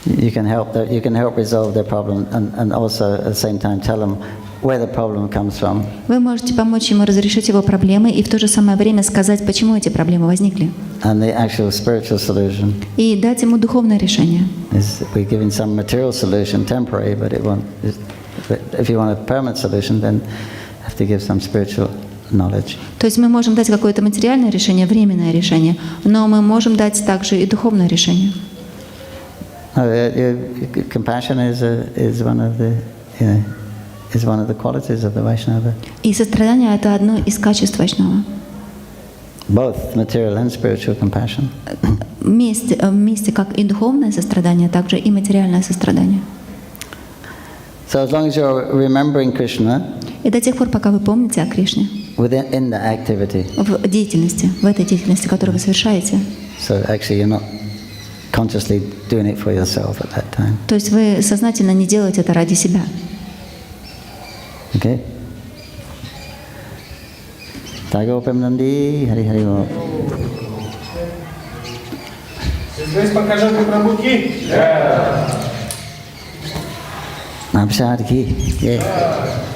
You can help resolve their problem, and also at the same time tell them where the problem comes from. Вы можете помочь ему разрешить его проблемы и в то же самое время сказать, почему эти проблемы возникли. And the actual spiritual solution И дать ему духовное решение. is we're giving some material solution, temporary, but it won't. But if you want a permanent solution, then you have to give some spiritual knowledge. То есть мы можем дать какое-то материальное решение, временное решение, но мы можем дать также и духовное решение. Compassion is one of the qualities of the Vaishnava. И сострадание — это одно из качеств Вайшнава. Both material and spiritual compassion. Вместе как и духовное сострадание, также и материальное сострадание. So as long as you're remembering Krishna И до тех пор, пока вы помните о Кришне, in the activity, в деятельности, в этой деятельности, которую вы совершаете, so actually you're not consciously doing it for yourself at that time. то есть вы сознательно не делаете это ради себя. Okay? Tago Pemnandi, Hari Hari Bol. Здесь Pankajanghri Prabhu ki. Namshad ki. Yeah.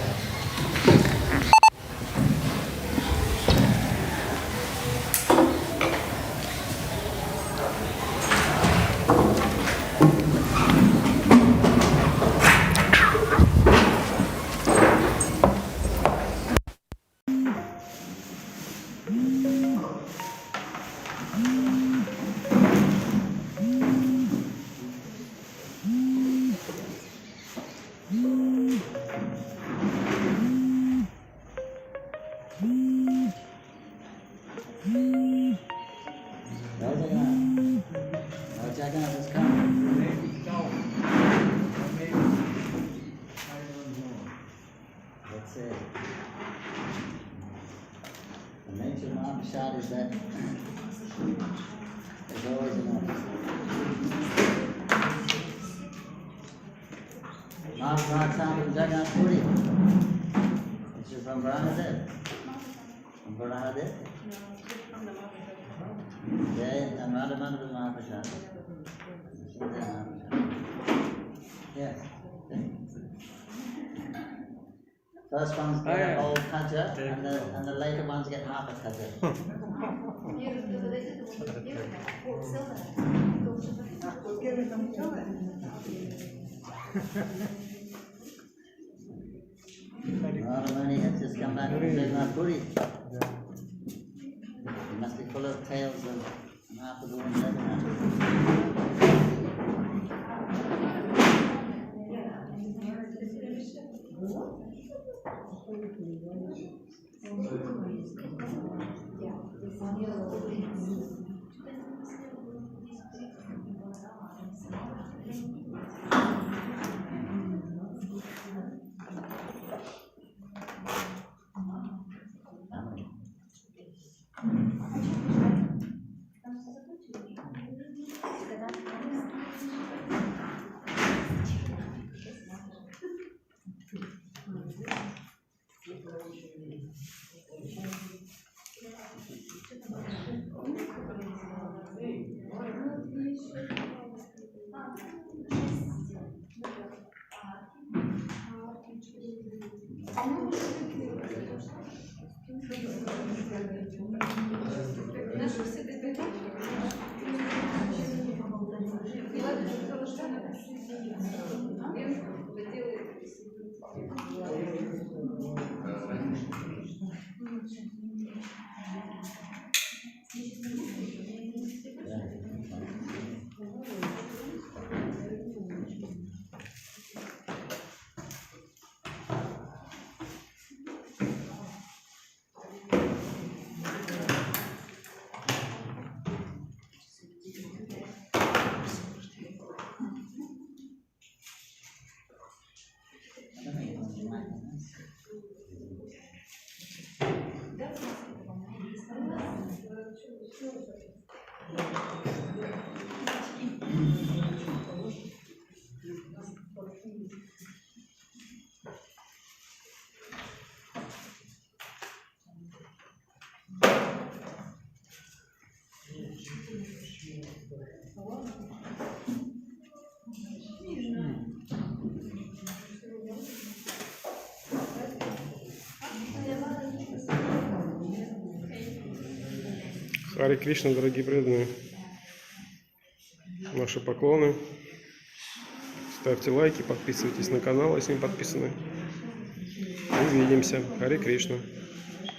Yes. First ones get a whole khaja, and the later ones get half a khaja. Radhamani has just come back from Jagannath Puri. He must be full of tales of Mahaprabhu and Jagannath. Харе Кришна, дорогие преданные. Наши поклоны. Ставьте лайки, подписывайтесь на канал, если не подписаны. Увидимся. Харе Кришна.